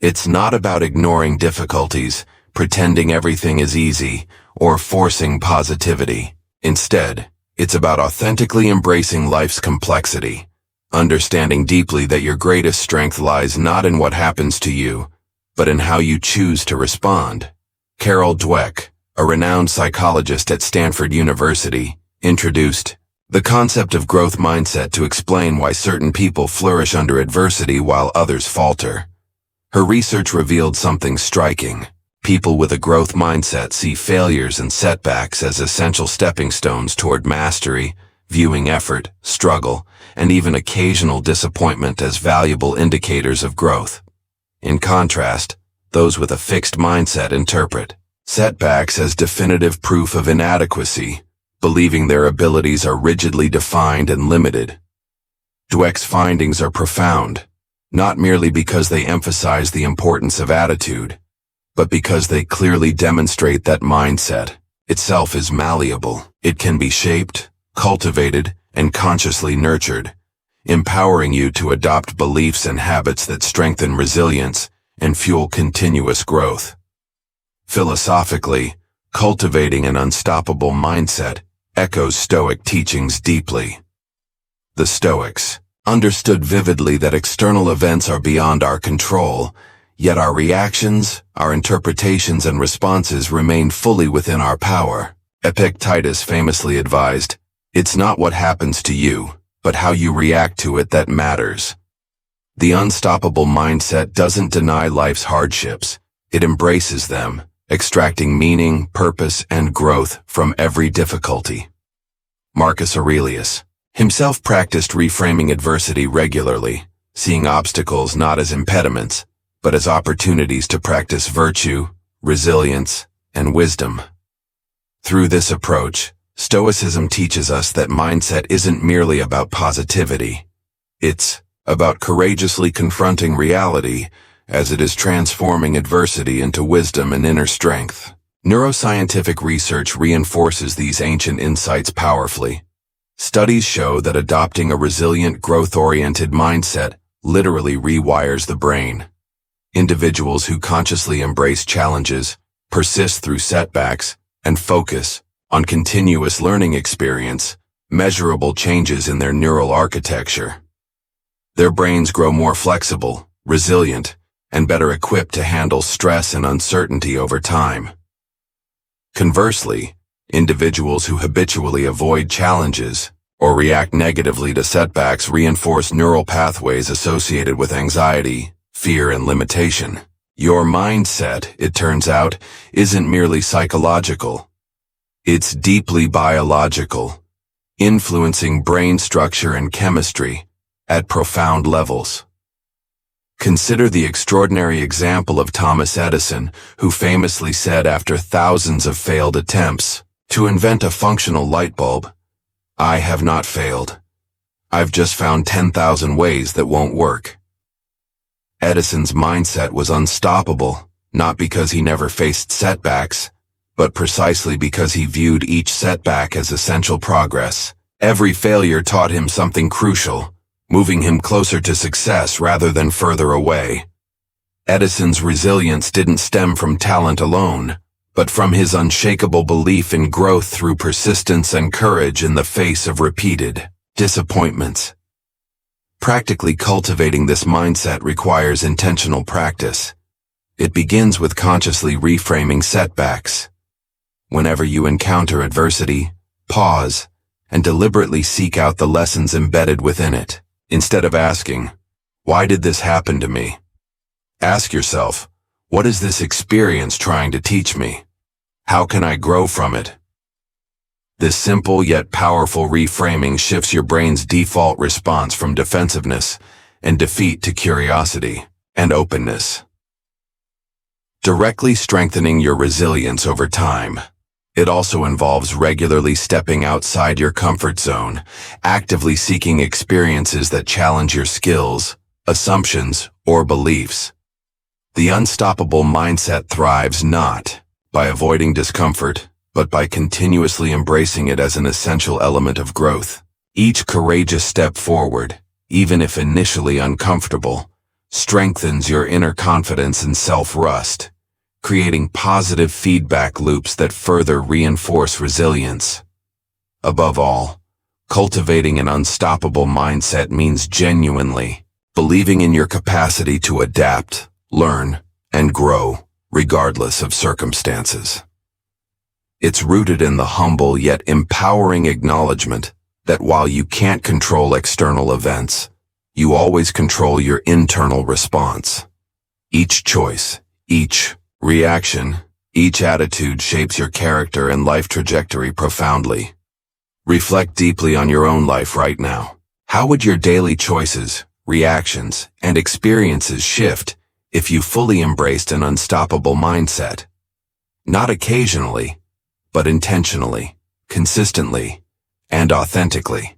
It's not about ignoring difficulties, pretending everything is easy, or forcing positivity. Instead, it's about authentically embracing life's complexity, understanding deeply that your greatest strength lies not in what happens to you, but in how you choose to respond. Carol Dweck, a renowned psychologist at Stanford University, introduced the concept of growth mindset to explain why certain people flourish under adversity while others falter. Her research revealed something striking. People with a growth mindset see failures and setbacks as essential stepping stones toward mastery, viewing effort, struggle, and even occasional disappointment as valuable indicators of growth. In contrast, those with a fixed mindset interpret setbacks as definitive proof of inadequacy, believing their abilities are rigidly defined and limited. Dweck's findings are profound, not merely because they emphasize the importance of attitude, but because they clearly demonstrate that mindset itself is malleable. It can be shaped, cultivated, and consciously nurtured, empowering you to adopt beliefs and habits that strengthen resilience and fuel continuous growth. Philosophically, cultivating an unstoppable mindset echoes Stoic teachings deeply. The Stoics understood vividly that external events are beyond our control, yet our reactions, our interpretations and responses remain fully within our power. Epictetus famously advised, "It's not what happens to you, but how you react to it that matters." The unstoppable mindset doesn't deny life's hardships, it embraces them, extracting meaning, purpose, and growth from every difficulty. Marcus Aurelius himself practiced reframing adversity regularly, seeing obstacles not as impediments, but as opportunities to practice virtue, resilience, and wisdom. Through this approach, Stoicism teaches us that mindset isn't merely about positivity. It's about courageously confronting reality as it is transforming adversity into wisdom and inner strength. Neuroscientific research reinforces these ancient insights powerfully. Studies show that adopting a resilient, growth-oriented mindset literally rewires the brain. Individuals who consciously embrace challenges, persist through setbacks, and focus on continuous learning experience, measurable changes in their neural architecture. Their brains grow more flexible, resilient, and better equipped to handle stress and uncertainty over time. Conversely, individuals who habitually avoid challenges or react negatively to setbacks reinforce neural pathways associated with anxiety, fear, and limitation. Your mindset, it turns out, isn't merely psychological. It's deeply biological, influencing brain structure and chemistry at profound levels. Consider the extraordinary example of Thomas Edison, who famously said after thousands of failed attempts to invent a functional light bulb, "I have not failed. I've just found 10,000 ways that won't work." Edison's mindset was unstoppable, not because he never faced setbacks, but precisely because he viewed each setback as essential progress. Every failure taught him something crucial, moving him closer to success rather than further away. Edison's resilience didn't stem from talent alone, but from his unshakable belief in growth through persistence and courage in the face of repeated disappointments. Practically cultivating this mindset requires intentional practice. It begins with consciously reframing setbacks. Whenever you encounter adversity, pause and deliberately seek out the lessons embedded within it. Instead of asking, "Why did this happen to me?" ask yourself, "What is this experience trying to teach me? How can I grow from it?" This simple yet powerful reframing shifts your brain's default response from defensiveness and defeat to curiosity and openness, directly strengthening your resilience over time. It also involves regularly stepping outside your comfort zone, actively seeking experiences that challenge your skills, assumptions, or beliefs. The unstoppable mindset thrives not by avoiding discomfort, but by continuously embracing it as an essential element of growth. Each courageous step forward, even if initially uncomfortable, strengthens your inner confidence and self-trust, creating positive feedback loops that further reinforce resilience. Above all, cultivating an unstoppable mindset means genuinely believing in your capacity to adapt, learn, and grow, regardless of circumstances. It's rooted in the humble yet empowering acknowledgement that while you can't control external events, you always control your internal response. Each choice, each reaction, each attitude shapes your character and life trajectory profoundly. Reflect deeply on your own life right now. How would your daily choices, reactions, and experiences shift if you fully embraced an unstoppable mindset? Not occasionally, but intentionally, consistently, and authentically.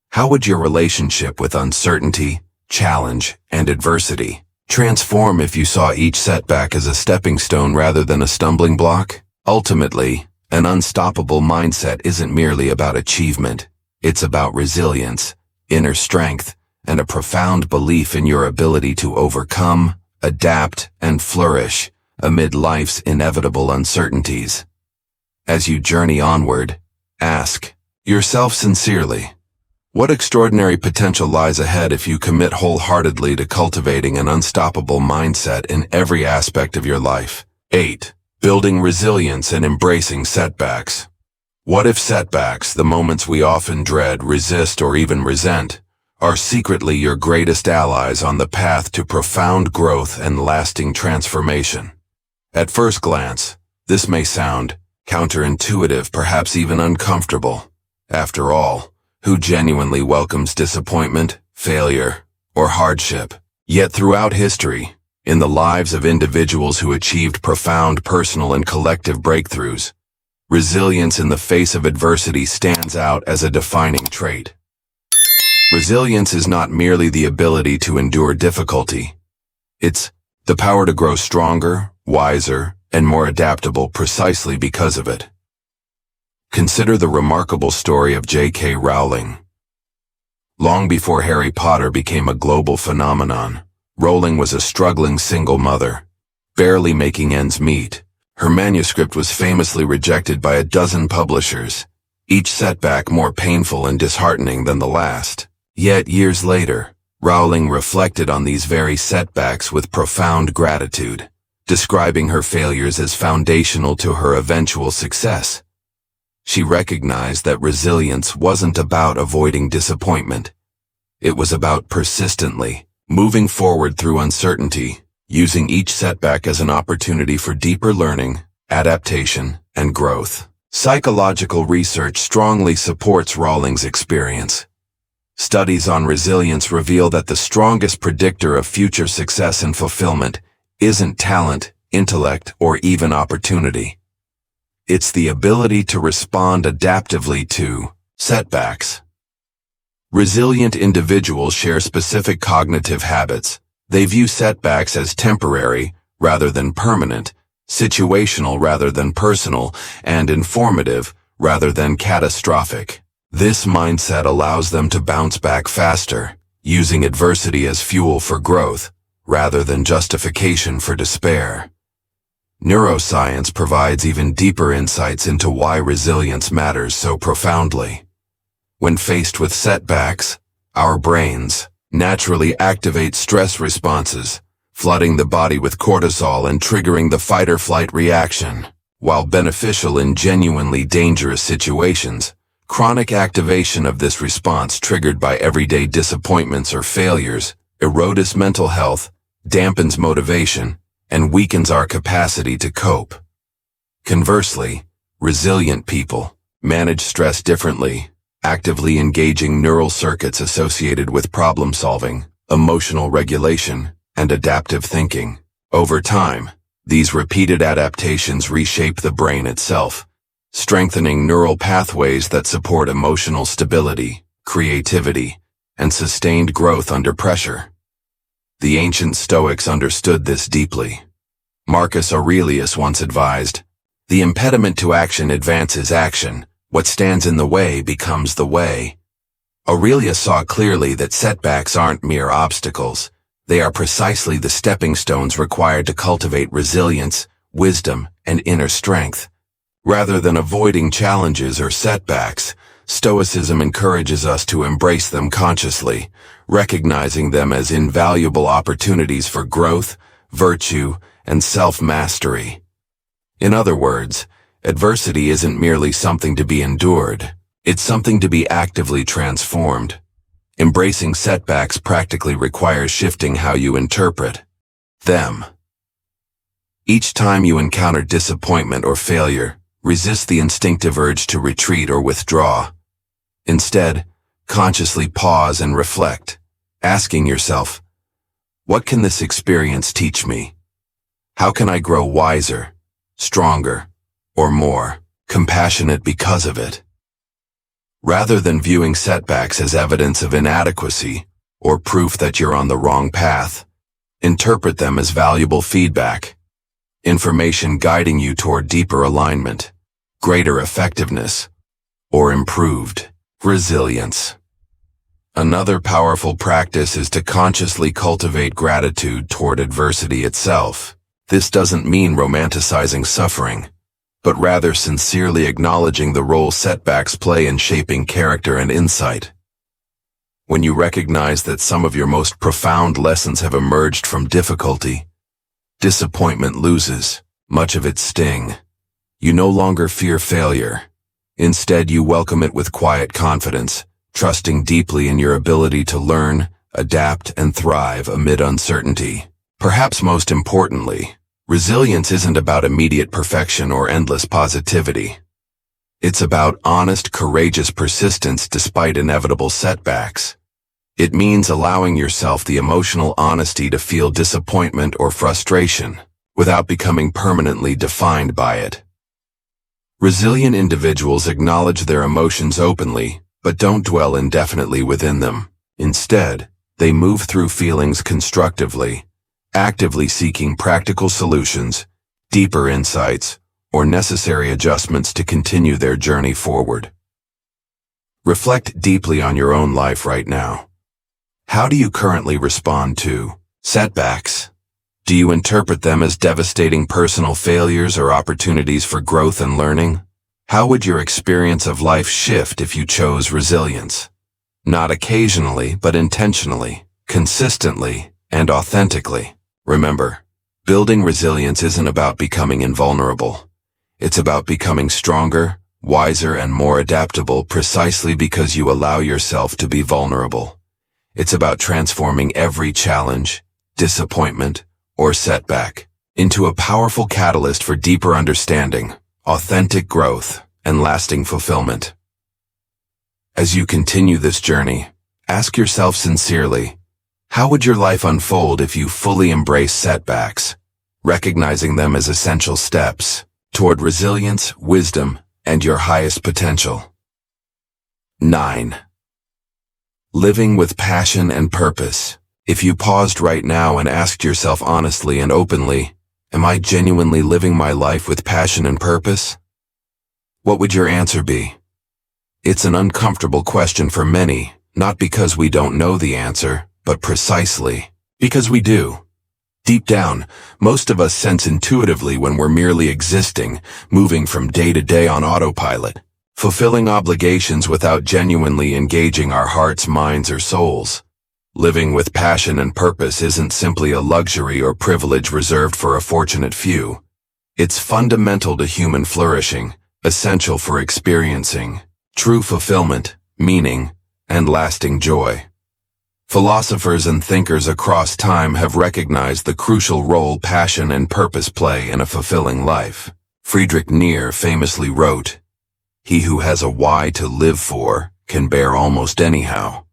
How would your relationship with uncertainty, challenge, and adversity transform if you saw each setback as a stepping stone rather than a stumbling block? Ultimately, an unstoppable mindset isn't merely about achievement. It's about resilience, inner strength, and a profound belief in your ability to overcome, adapt, and flourish amid life's inevitable uncertainties. As you journey onward, ask yourself sincerely, What extraordinary potential lies ahead if you commit wholeheartedly to cultivating an unstoppable mindset in every aspect of your life? 8. Building resilience and embracing setbacks. What if setbacks, the moments we often dread, resist, or even resent, are secretly your greatest allies on the path to profound growth and lasting transformation? At first glance, this may sound counterintuitive, perhaps even uncomfortable. After all, who genuinely welcomes disappointment, failure, or hardship? Yet throughout history, in the lives of individuals who achieved profound personal and collective breakthroughs, resilience in the face of adversity stands out as a defining trait. Resilience is not merely the ability to endure difficulty. It's the power to grow stronger, wiser, and more adaptable precisely because of it. Consider the remarkable story of J.K. Rowling. Long before Harry Potter became a global phenomenon, Rowling was a struggling single mother, barely making ends meet. Her manuscript was famously rejected by a dozen publishers, each setback more painful and disheartening than the last. Yet years later, Rowling reflected on these very setbacks with profound gratitude, describing her failures as foundational to her eventual success. She recognized that resilience wasn't about avoiding disappointment. It was about persistently moving forward through uncertainty, using each setback as an opportunity for deeper learning, adaptation, and growth. Psychological research strongly supports Rowling's experience. Studies on resilience reveal that the strongest predictor of future success and fulfillment isn't talent, intellect, or even opportunity. It's the ability to respond adaptively to setbacks. Resilient individuals share specific cognitive habits. They view setbacks as temporary rather than permanent, situational rather than personal, and informative rather than catastrophic. This mindset allows them to bounce back faster, using adversity as fuel for growth rather than justification for despair. Neuroscience provides even deeper insights into why resilience matters so profoundly. When faced with setbacks, our brains naturally activate stress responses, flooding the body with cortisol and triggering the fight-or-flight reaction. While beneficial in genuinely dangerous situations, chronic activation of this response triggered by everyday disappointments or failures erodes mental health, dampens motivation, and weakens our capacity to cope. Conversely, resilient people manage stress differently, actively engaging neural circuits associated with problem-solving, emotional regulation, and adaptive thinking. Over time, these repeated adaptations reshape the brain itself, strengthening neural pathways that support emotional stability, creativity, and sustained growth under pressure. The ancient Stoics understood this deeply. Marcus Aurelius once advised, "The impediment to action advances action. What stands in the way becomes the way." Aurelius saw clearly that setbacks aren't mere obstacles. They are precisely the stepping stones required to cultivate resilience, wisdom, and inner strength. Rather than avoiding challenges or setbacks, Stoicism encourages us to embrace them consciously, recognizing them as invaluable opportunities for growth, virtue, and self-mastery. In other words, adversity isn't merely something to be endured, it's something to be actively transformed. Embracing setbacks practically requires shifting how you interpret them. Each time you encounter disappointment or failure, resist the instinctive urge to retreat or withdraw. Instead, consciously pause and reflect, asking yourself, what can this experience teach me? How can I grow wiser, stronger, or more compassionate because of it? Rather than viewing setbacks as evidence of inadequacy or proof that you're on the wrong path, interpret them as valuable feedback, information guiding you toward deeper alignment, greater effectiveness, or improved resilience. Another powerful practice is to consciously cultivate gratitude toward adversity itself. This doesn't mean romanticizing suffering, but rather sincerely acknowledging the role setbacks play in shaping character and insight. When you recognize that some of your most profound lessons have emerged from difficulty, disappointment loses much of its sting. You no longer fear failure. Instead, you welcome it with quiet confidence, trusting deeply in your ability to learn, adapt, and thrive amid uncertainty. Perhaps most importantly, resilience isn't about immediate perfection or endless positivity. It's about honest, courageous persistence despite inevitable setbacks. It means allowing yourself the emotional honesty to feel disappointment or frustration, without becoming permanently defined by it. Resilient individuals acknowledge their emotions openly, but don't dwell indefinitely within them. Instead, they move through feelings constructively, actively seeking practical solutions, deeper insights, or necessary adjustments to continue their journey forward. Reflect deeply on your own life right now. How do you currently respond to setbacks? Do you interpret them as devastating personal failures or opportunities for growth and learning? How would your experience of life shift if you chose resilience? Not occasionally, but intentionally, consistently, and authentically. Remember, building resilience isn't about becoming invulnerable. It's about becoming stronger, wiser, and more adaptable precisely because you allow yourself to be vulnerable. It's about transforming every challenge, disappointment, or setback into a powerful catalyst for deeper understanding, authentic growth, and lasting fulfillment. As you continue this journey, ask yourself sincerely, how would your life unfold if you fully embrace setbacks, recognizing them as essential steps toward resilience, wisdom, and your highest potential? 9. Living with passion and purpose. If you paused right now and asked yourself honestly and openly, am I genuinely living my life with passion and purpose? What would your answer be? It's an uncomfortable question for many, not because we don't know the answer, but precisely because we do. Deep down, most of us sense intuitively when we're merely existing, moving from day to day on autopilot, fulfilling obligations without genuinely engaging our hearts, minds, or souls. Living with passion and purpose isn't simply a luxury or privilege reserved for a fortunate few. It's fundamental to human flourishing, essential for experiencing true fulfillment, meaning, and lasting joy. Philosophers and thinkers across time have recognized the crucial role passion and purpose play in a fulfilling life. Friedrich Nietzsche famously wrote, "He who has a why to live for can bear almost anyhow."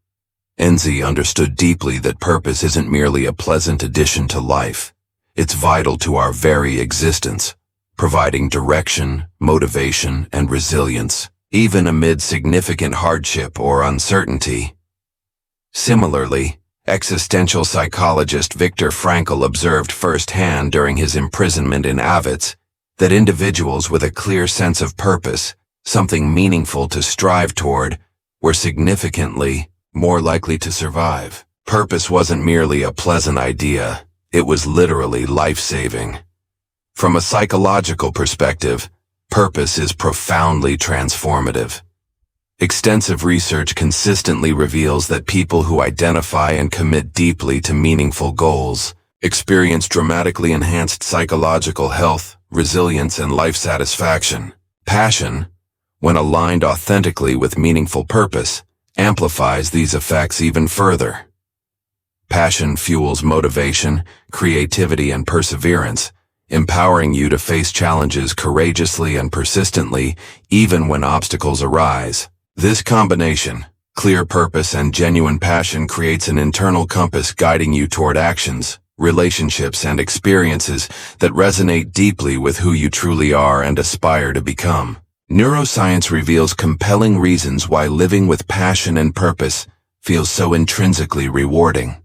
Enzi understood deeply that purpose isn't merely a pleasant addition to life. It's vital to our very existence, providing direction, motivation, and resilience, even amid significant hardship or uncertainty. Similarly, existential psychologist Viktor Frankl observed firsthand during his imprisonment in Auschwitz that individuals with a clear sense of purpose, something meaningful to strive toward, were significantly more likely to survive. Purpose wasn't merely a pleasant idea, it was literally life-saving. From a psychological perspective, purpose is profoundly transformative. Extensive research consistently reveals that people who identify and commit deeply to meaningful goals experience dramatically enhanced psychological health, resilience, and life satisfaction. Passion, when aligned authentically with meaningful purpose, amplifies these effects even further. Passion fuels motivation, creativity, and perseverance, empowering you to face challenges courageously and persistently, even when obstacles arise. This combination, clear purpose and genuine passion, creates an internal compass guiding you toward actions, relationships, and experiences that resonate deeply with who you truly are and aspire to become. Neuroscience reveals compelling reasons why living with passion and purpose feels so intrinsically rewarding.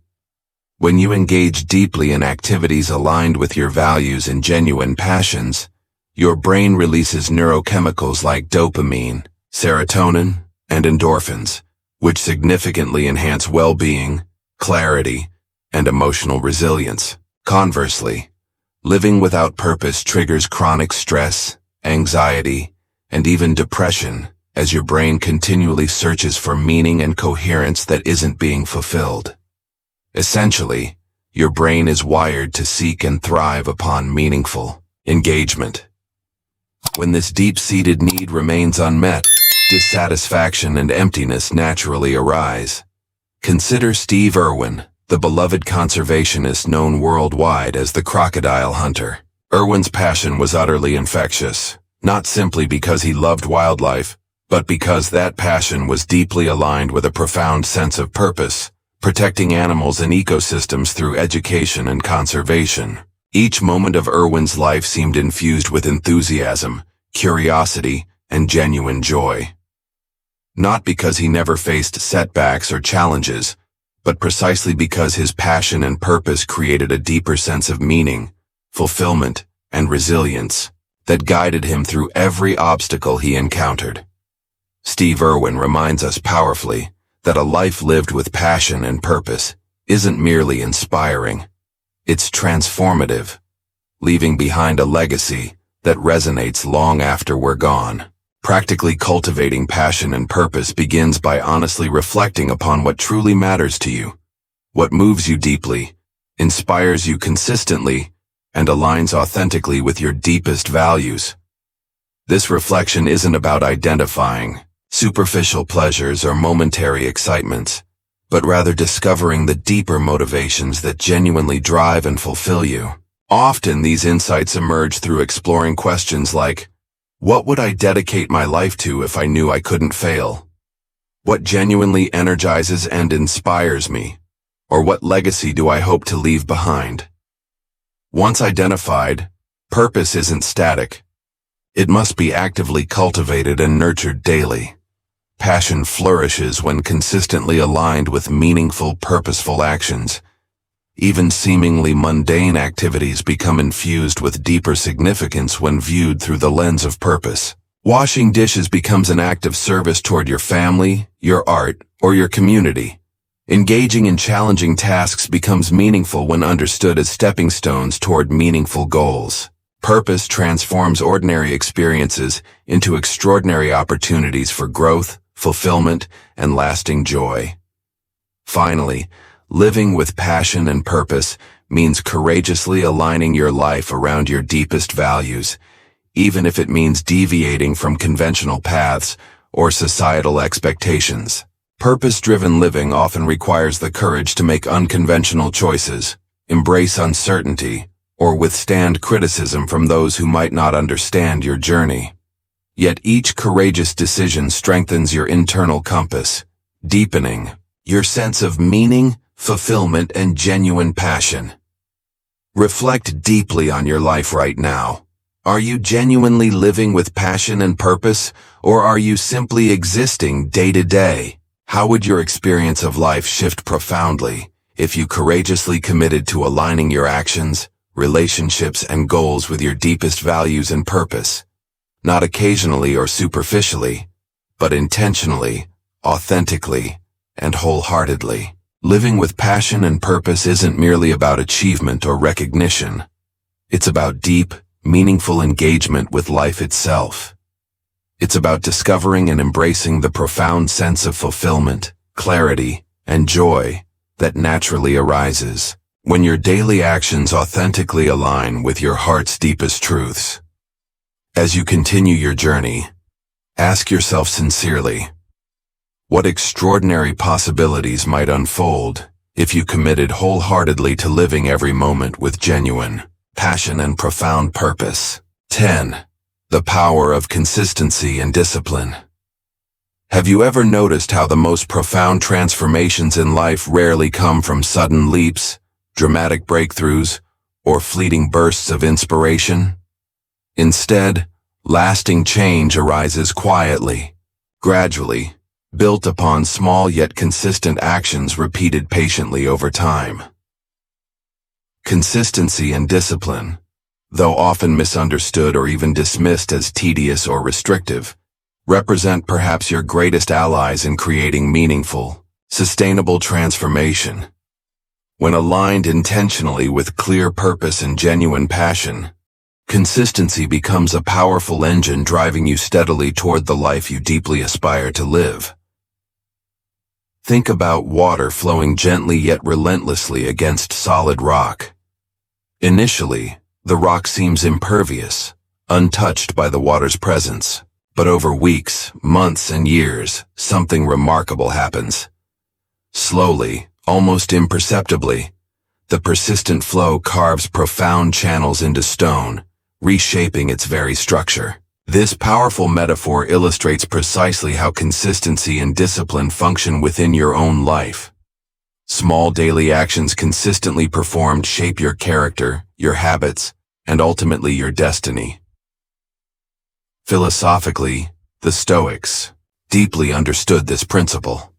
When you engage deeply in activities aligned with your values and genuine passions, your brain releases neurochemicals like dopamine, serotonin, and endorphins, which significantly enhance well-being, clarity, and emotional resilience. Conversely, living without purpose triggers chronic stress, anxiety, and even depression, as your brain continually searches for meaning and coherence that isn't being fulfilled. Essentially, your brain is wired to seek and thrive upon meaningful engagement. When this deep-seated need remains unmet, dissatisfaction and emptiness naturally arise. Consider Steve Irwin, the beloved conservationist known worldwide as the crocodile hunter. Irwin's passion was utterly infectious, not simply because he loved wildlife, but because that passion was deeply aligned with a profound sense of purpose, protecting animals and ecosystems through education and conservation. Each moment of Irwin's life seemed infused with enthusiasm, curiosity, and genuine joy. Not because he never faced setbacks or challenges, but precisely because his passion and purpose created a deeper sense of meaning, fulfillment, and resilience that guided him through every obstacle he encountered. Steve Irwin reminds us powerfully that a life lived with passion and purpose isn't merely inspiring, it's transformative, leaving behind a legacy that resonates long after we're gone. Practically cultivating passion and purpose begins by honestly reflecting upon what truly matters to you, what moves you deeply, inspires you consistently, and aligns authentically with your deepest values. This reflection isn't about identifying superficial pleasures or momentary excitements, but rather discovering the deeper motivations that genuinely drive and fulfill you. Often these insights emerge through exploring questions like, what would I dedicate my life to if I knew I couldn't fail? What genuinely energizes and inspires me? Or what legacy do I hope to leave behind? Once identified, purpose isn't static. It must be actively cultivated and nurtured daily. Passion flourishes when consistently aligned with meaningful, purposeful actions. Even seemingly mundane activities become infused with deeper significance when viewed through the lens of purpose. Washing dishes becomes an act of service toward your family, your art, or your community. Engaging in challenging tasks becomes meaningful when understood as stepping stones toward meaningful goals. Purpose transforms ordinary experiences into extraordinary opportunities for growth, fulfillment, and lasting joy. Finally, living with passion and purpose means courageously aligning your life around your deepest values, even if it means deviating from conventional paths or societal expectations. Purpose-driven living often requires the courage to make unconventional choices, embrace uncertainty, or withstand criticism from those who might not understand your journey. Yet each courageous decision strengthens your internal compass, deepening your sense of meaning, fulfillment, and genuine passion. Reflect deeply on your life right now. Are you genuinely living with passion and purpose, or are you simply existing day to day? How would your experience of life shift profoundly if you courageously committed to aligning your actions, relationships, and goals with your deepest values and purpose? Not occasionally or superficially, but intentionally, authentically, and wholeheartedly. Living with passion and purpose isn't merely about achievement or recognition. It's about deep, meaningful engagement with life itself. It's about discovering and embracing the profound sense of fulfillment, clarity, and joy that naturally arises when your daily actions authentically align with your heart's deepest truths. As you continue your journey, ask yourself sincerely, what extraordinary possibilities might unfold if you committed wholeheartedly to living every moment with genuine passion and profound purpose? 10. The power of consistency and discipline. Have you ever noticed how the most profound transformations in life rarely come from sudden leaps, dramatic breakthroughs, or fleeting bursts of inspiration? Instead, lasting change arises quietly, gradually, built upon small yet consistent actions repeated patiently over time. Consistency and discipline, though often misunderstood or even dismissed as tedious or restrictive, represent perhaps your greatest allies in creating meaningful, sustainable transformation. When aligned intentionally with clear purpose and genuine passion, Consistency becomes a powerful engine driving you steadily toward the life you deeply aspire to live. Think about water flowing gently yet relentlessly against solid rock. Initially, the rock seems impervious, untouched by the water's presence. But over weeks, months, and years, something remarkable happens. Slowly, almost imperceptibly, the persistent flow carves profound channels into stone, reshaping its very structure. This powerful metaphor illustrates precisely how consistency and discipline function within your own life. Small daily actions consistently performed shape your character, your habits, and ultimately your destiny. Philosophically, the Stoics deeply understood this principle.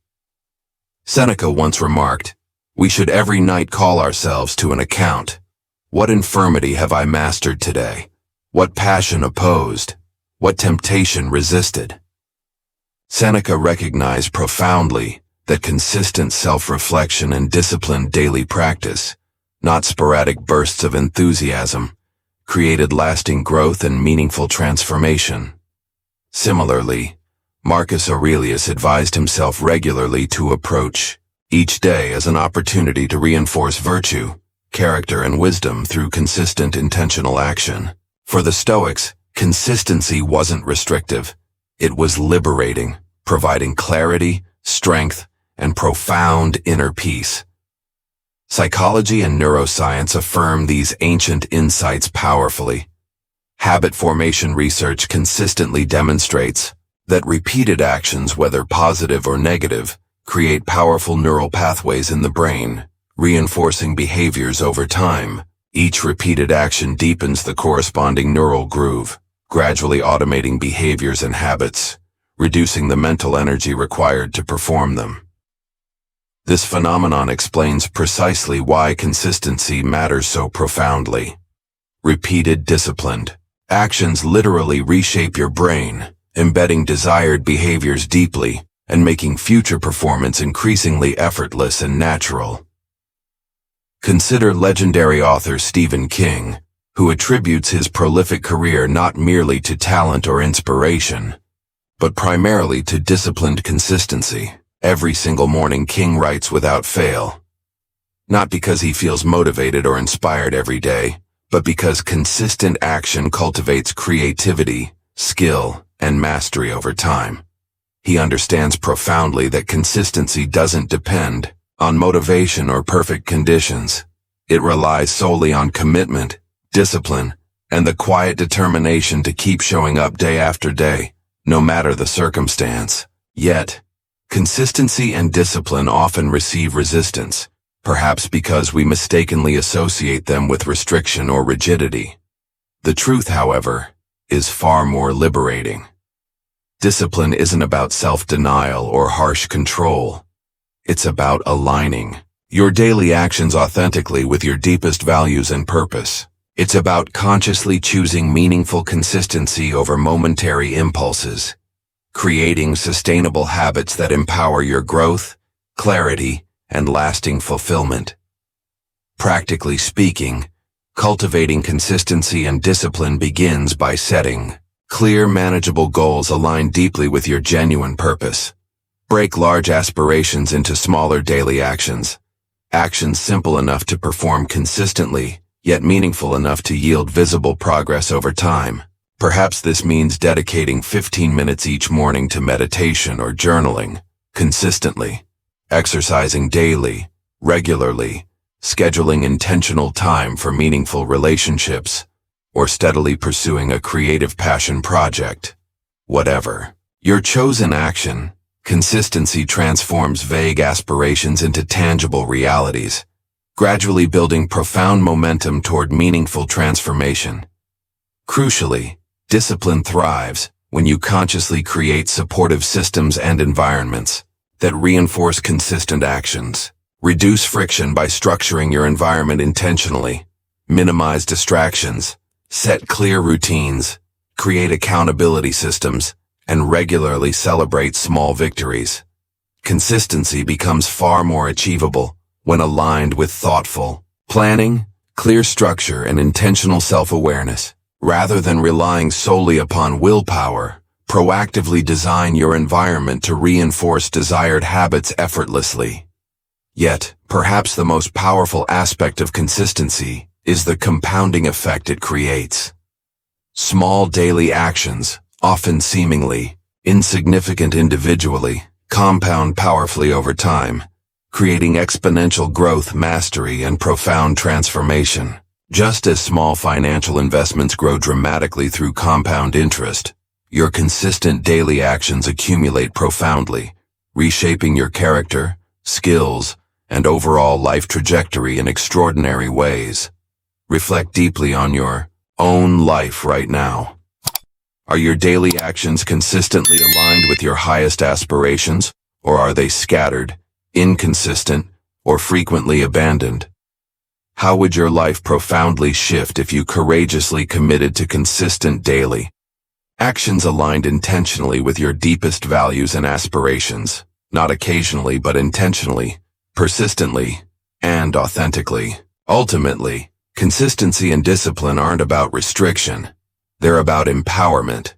Seneca once remarked, "We should every night call ourselves to an account. What infirmity have I mastered today? What passion opposed? What temptation resisted?" Seneca recognized profoundly that consistent self-reflection and disciplined daily practice, not sporadic bursts of enthusiasm, created lasting growth and meaningful transformation. Similarly, Marcus Aurelius advised himself regularly to approach each day as an opportunity to reinforce virtue, character, and wisdom through consistent intentional action. For the Stoics, consistency wasn't restrictive. It was liberating, providing clarity, strength, and profound inner peace. Psychology and neuroscience affirm these ancient insights powerfully. Habit formation research consistently demonstrates that repeated actions, whether positive or negative, create powerful neural pathways in the brain, reinforcing behaviors over time. Each repeated action deepens the corresponding neural groove, gradually automating behaviors and habits, reducing the mental energy required to perform them. This phenomenon explains precisely why consistency matters so profoundly. Repeated, disciplined actions literally reshape your brain, embedding desired behaviors deeply and making future performance increasingly effortless and natural. Consider legendary author Stephen King, who attributes his prolific career not merely to talent or inspiration, but primarily to disciplined consistency. Every single morning King writes without fail. Not because he feels motivated or inspired every day, but because consistent action cultivates creativity, skill, and mastery over time. He understands profoundly that consistency doesn't depend on motivation or perfect conditions. It relies solely on commitment, discipline, and the quiet determination to keep showing up day after day, no matter the circumstance. Yet, consistency and discipline often receive resistance, perhaps because we mistakenly associate them with restriction or rigidity. The truth, however, is far more liberating. Discipline isn't about self-denial or harsh control. It's about aligning your daily actions authentically with your deepest values and purpose. It's about consciously choosing meaningful consistency over momentary impulses, creating sustainable habits that empower your growth, clarity, and lasting fulfillment. Practically speaking, cultivating consistency and discipline begins by setting clear, manageable goals aligned deeply with your genuine purpose. Break large aspirations into smaller daily actions, actions simple enough to perform consistently, yet meaningful enough to yield visible progress over time. Perhaps this means dedicating 15 minutes each morning to meditation or journaling, consistently, exercising daily, regularly, scheduling intentional time for meaningful relationships, or steadily pursuing a creative passion project. Whatever your chosen action, consistency transforms vague aspirations into tangible realities, gradually building profound momentum toward meaningful transformation. Crucially, discipline thrives when you consciously create supportive systems and environments that reinforce consistent actions. Reduce friction by structuring your environment intentionally, minimize distractions, set clear routines, create accountability systems, and regularly celebrate small victories. Consistency becomes far more achievable when aligned with thoughtful planning, clear structure, and intentional self-awareness. Rather than relying solely upon willpower, proactively design your environment to reinforce desired habits effortlessly. Yet, perhaps the most powerful aspect of consistency is the compounding effect it creates. Small daily actions, often seemingly insignificant individually, compound powerfully over time, creating exponential growth, mastery, and profound transformation. Just as small financial investments grow dramatically through compound interest, your consistent daily actions accumulate profoundly, reshaping your character, skills, and overall life trajectory in extraordinary ways. Reflect deeply on your own life right now. Are your daily actions consistently aligned with your highest aspirations, or are they scattered, inconsistent, or frequently abandoned? How would your life profoundly shift if you courageously committed to consistent daily actions aligned intentionally with your deepest values and aspirations, not occasionally but intentionally, persistently, and authentically? Ultimately, consistency and discipline aren't about restriction. They're about empowerment.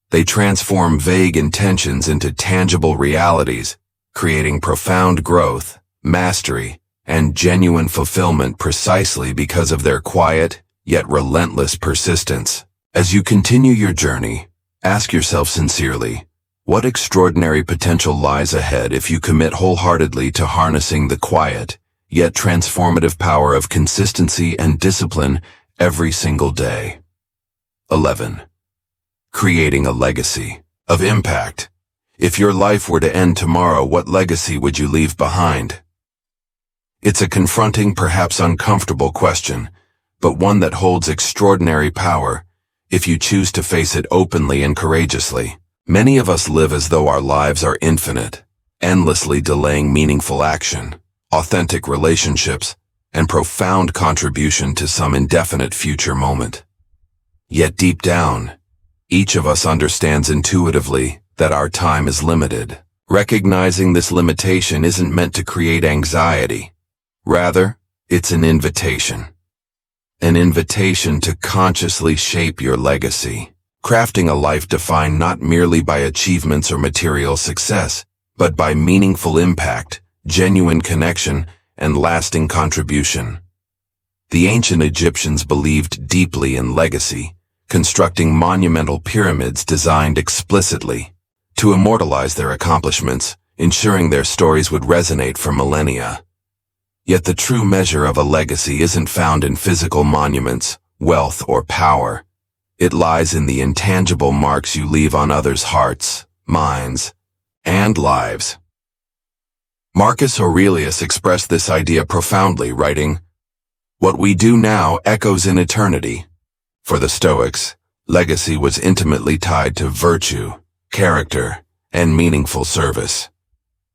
They transform vague intentions into tangible realities, creating profound growth, mastery, and genuine fulfillment precisely because of their quiet, yet relentless persistence. As you continue your journey, ask yourself sincerely, what extraordinary potential lies ahead if you commit wholeheartedly to harnessing the quiet, yet transformative power of consistency and discipline every single day? 11. Creating a legacy of impact. If your life were to end tomorrow, what legacy would you leave behind? It's a confronting, perhaps uncomfortable question, but one that holds extraordinary power if you choose to face it openly and courageously. Many of us live as though our lives are infinite, endlessly delaying meaningful action, authentic relationships, and profound contribution to some indefinite future moment. Yet deep down, each of us understands intuitively that our time is limited. Recognizing this limitation isn't meant to create anxiety. Rather, it's an invitation. An invitation to consciously shape your legacy, crafting a life defined not merely by achievements or material success, but by meaningful impact, genuine connection, and lasting contribution. The ancient Egyptians believed deeply in legacy, constructing monumental pyramids designed explicitly to immortalize their accomplishments, ensuring their stories would resonate for millennia. Yet the true measure of a legacy isn't found in physical monuments, wealth, or power. It lies in the intangible marks you leave on others' hearts, minds, and lives. Marcus Aurelius expressed this idea profoundly, writing, "What we do now echoes in eternity." For the Stoics, legacy was intimately tied to virtue, character, and meaningful service,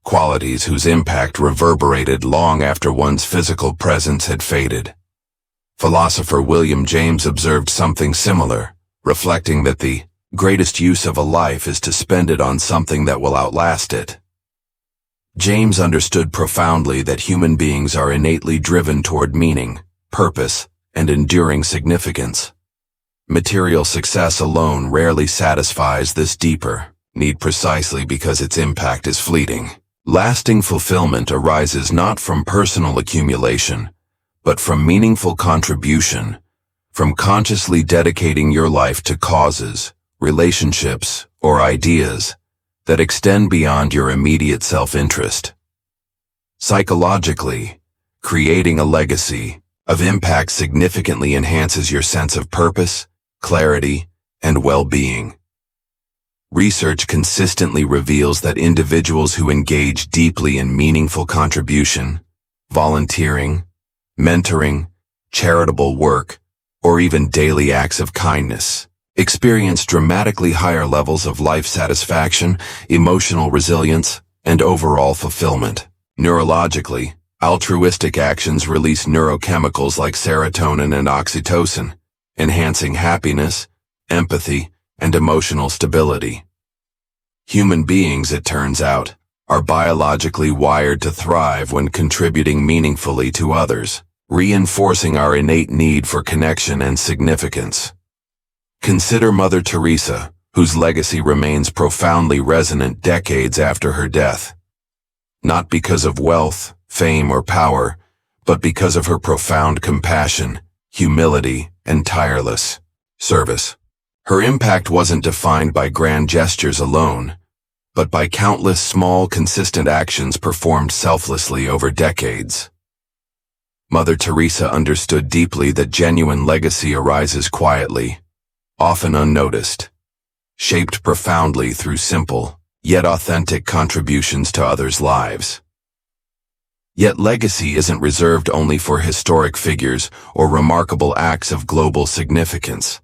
qualities whose impact reverberated long after one's physical presence had faded. Philosopher William James observed something similar, reflecting that the greatest use of a life is to spend it on something that will outlast it. James understood profoundly that human beings are innately driven toward meaning, purpose, and enduring significance. Material success alone rarely satisfies this deeper need precisely because its impact is fleeting. Lasting fulfillment arises not from personal accumulation, but from meaningful contribution, from consciously dedicating your life to causes, relationships, or ideas that extend beyond your immediate self-interest. Psychologically, creating a legacy of impact significantly enhances your sense of purpose, clarity, and well-being. Research consistently reveals that individuals who engage deeply in meaningful contribution, volunteering, mentoring, charitable work, or even daily acts of kindness, experience dramatically higher levels of life satisfaction, emotional resilience, and overall fulfillment. Neurologically, altruistic actions release neurochemicals like serotonin and oxytocin, enhancing happiness, empathy, and emotional stability. Human beings, it turns out, are biologically wired to thrive when contributing meaningfully to others, reinforcing our innate need for connection and significance. Consider Mother Teresa, whose legacy remains profoundly resonant decades after her death. Not because of wealth, fame, or power, but because of her profound compassion, humility, and tireless service. Her impact wasn't defined by grand gestures alone, but by countless small, consistent actions performed selflessly over decades. Mother Teresa understood deeply that genuine legacy arises quietly, often unnoticed, shaped profoundly through simple, yet authentic contributions to others' lives. Yet legacy isn't reserved only for historic figures or remarkable acts of global significance.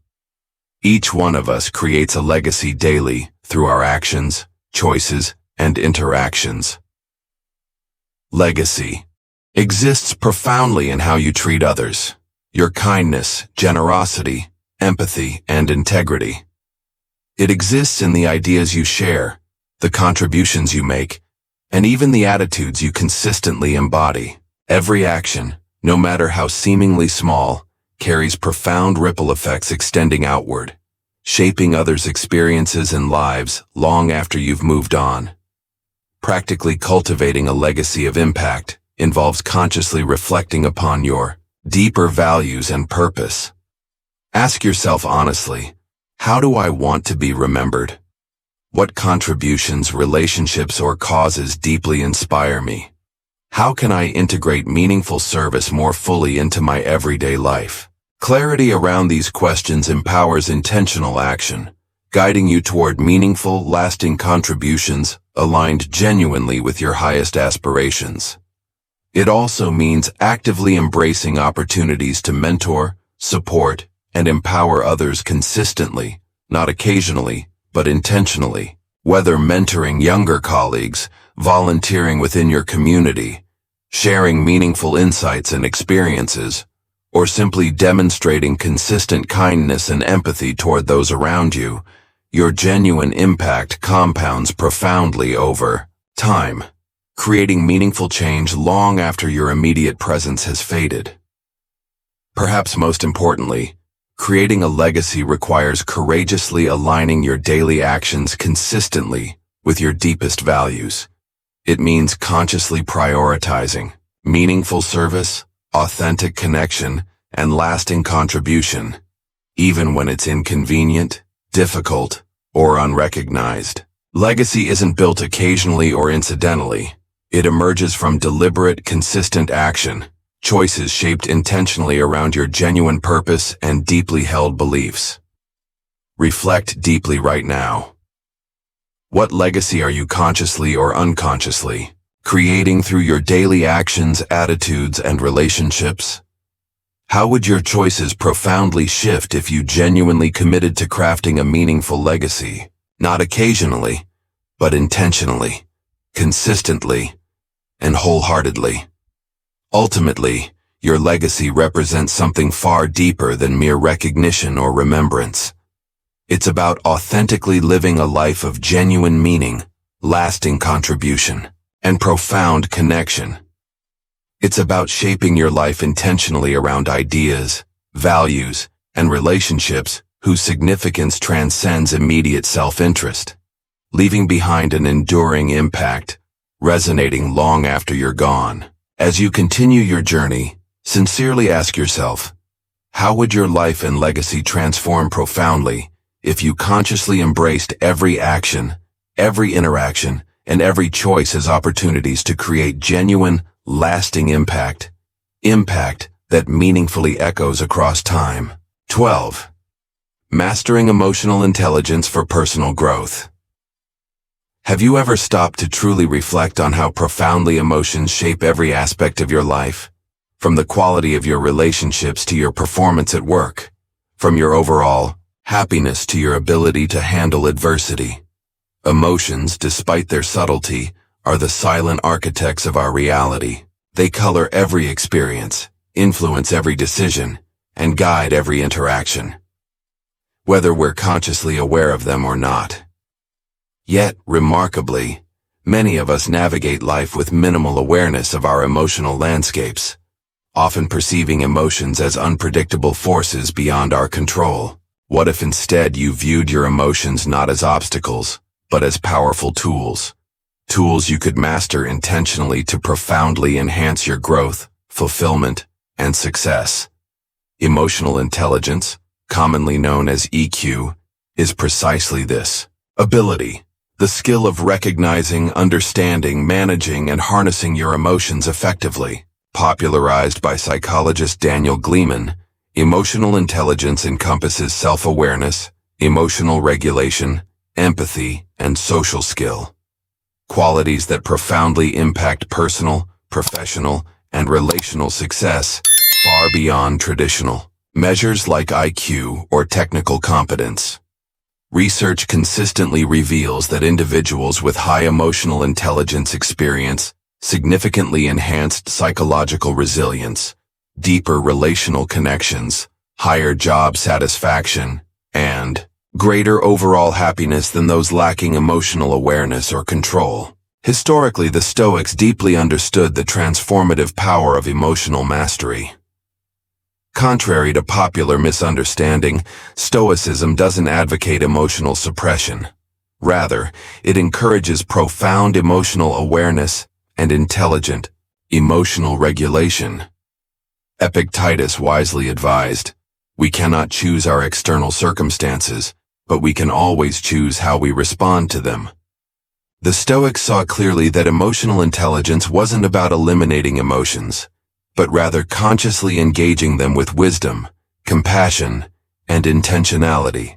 Each one of us creates a legacy daily through our actions, choices, and interactions. Legacy exists profoundly in how you treat others, your kindness, generosity, empathy, and integrity. It exists in the ideas you share, the contributions you make, and even the attitudes you consistently embody. Every action, no matter how seemingly small, carries profound ripple effects extending outward, shaping others' experiences and lives long after you've moved on. Practically cultivating a legacy of impact involves consciously reflecting upon your deeper values and purpose. Ask yourself honestly, how do I want to be remembered? What contributions, relationships, or causes deeply inspire me? How can I integrate meaningful service more fully into my everyday life? Clarity around these questions empowers intentional action, guiding you toward meaningful, lasting contributions aligned genuinely with your highest aspirations. It also means actively embracing opportunities to mentor, support, and empower others consistently, not occasionally, but intentionally. Whether mentoring younger colleagues, volunteering within your community, sharing meaningful insights and experiences, or simply demonstrating consistent kindness and empathy toward those around you, your genuine impact compounds profoundly over time, creating meaningful change long after your immediate presence has faded. Perhaps most importantly, creating a legacy requires courageously aligning your daily actions consistently with your deepest values. It means consciously prioritizing meaningful service, authentic connection, and lasting contribution, even when it's inconvenient, difficult, or unrecognized. Legacy isn't built occasionally or incidentally. It emerges from deliberate, consistent action, choices shaped intentionally around your genuine purpose and deeply held beliefs. Reflect deeply right now. What legacy are you consciously or unconsciously creating through your daily actions, attitudes, and relationships? How would your choices profoundly shift if you genuinely committed to crafting a meaningful legacy, not occasionally, but intentionally, consistently, and wholeheartedly? Ultimately, your legacy represents something far deeper than mere recognition or remembrance. It's about authentically living a life of genuine meaning, lasting contribution, and profound connection. It's about shaping your life intentionally around ideas, values, and relationships whose significance transcends immediate self-interest, leaving behind an enduring impact, resonating long after you're gone. As you continue your journey, sincerely ask yourself, how would your life and legacy transform profoundly if you consciously embraced every action, every interaction, and every choice as opportunities to create genuine, lasting impact that meaningfully echoes across time? 12. Mastering emotional intelligence for personal growth. Have you ever stopped to truly reflect on how profoundly emotions shape every aspect of your life? From the quality of your relationships to your performance at work, from your overall happiness to your ability to handle adversity. Emotions, despite their subtlety, are the silent architects of our reality. They color every experience, influence every decision, and guide every interaction, whether we're consciously aware of them or not. Yet, remarkably, many of us navigate life with minimal awareness of our emotional landscapes, often perceiving emotions as unpredictable forces beyond our control. What if instead you viewed your emotions not as obstacles, but as powerful tools? Tools you could master intentionally to profoundly enhance your growth, fulfillment, and success. Emotional intelligence, commonly known as EQ, is precisely this. Ability, the skill of recognizing, understanding, managing, and harnessing your emotions effectively. Popularized by psychologist Daniel Gleeman, emotional intelligence encompasses self-awareness, emotional regulation, empathy, and social skill. Qualities that profoundly impact personal, professional, and relational success far beyond traditional measures like IQ or technical competence. Research consistently reveals that individuals with high emotional intelligence experience significantly enhanced psychological resilience, deeper relational connections, higher job satisfaction, and greater overall happiness than those lacking emotional awareness or control. Historically, the Stoics deeply understood the transformative power of emotional mastery. Contrary to popular misunderstanding, Stoicism doesn't advocate emotional suppression. Rather, it encourages profound emotional awareness and intelligent, emotional regulation. Epictetus wisely advised, "We cannot choose our external circumstances, but we can always choose how we respond to them." The Stoics saw clearly that emotional intelligence wasn't about eliminating emotions, but rather consciously engaging them with wisdom, compassion, and intentionality.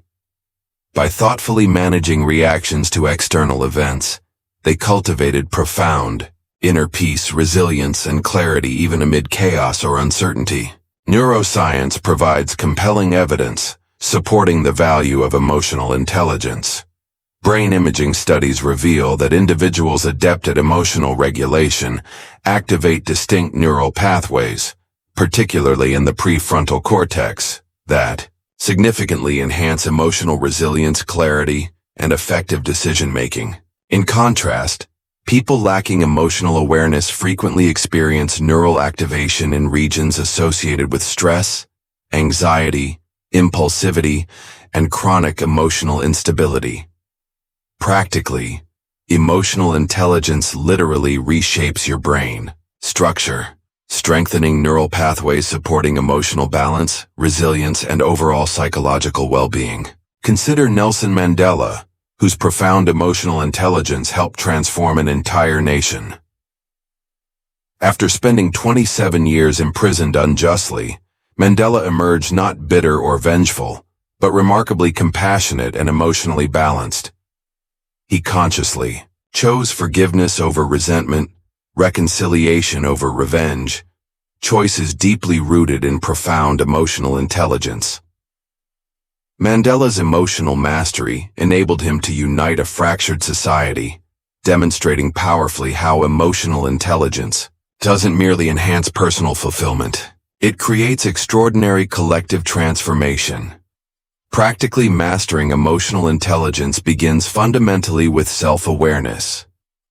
By thoughtfully managing reactions to external events, they cultivated profound, inner peace, resilience, and clarity even amid chaos or uncertainty. Neuroscience provides compelling evidence supporting the value of emotional intelligence. Brain imaging studies reveal that individuals adept at emotional regulation activate distinct neural pathways, particularly in the prefrontal cortex, that significantly enhance emotional resilience, clarity, and effective decision-making. In contrast, people lacking emotional awareness frequently experience neural activation in regions associated with stress, anxiety, impulsivity, and chronic emotional instability. Practically, emotional intelligence literally reshapes your brain structure, strengthening neural pathways supporting emotional balance, resilience, and overall psychological well-being. Consider Nelson Mandela, whose profound emotional intelligence helped transform an entire nation. After spending 27 years imprisoned unjustly, Mandela emerged not bitter or vengeful, but remarkably compassionate and emotionally balanced. He consciously chose forgiveness over resentment, reconciliation over revenge, choices deeply rooted in profound emotional intelligence. Mandela's emotional mastery enabled him to unite a fractured society, demonstrating powerfully how emotional intelligence doesn't merely enhance personal fulfillment. It creates extraordinary collective transformation. Practically mastering emotional intelligence begins fundamentally with self-awareness.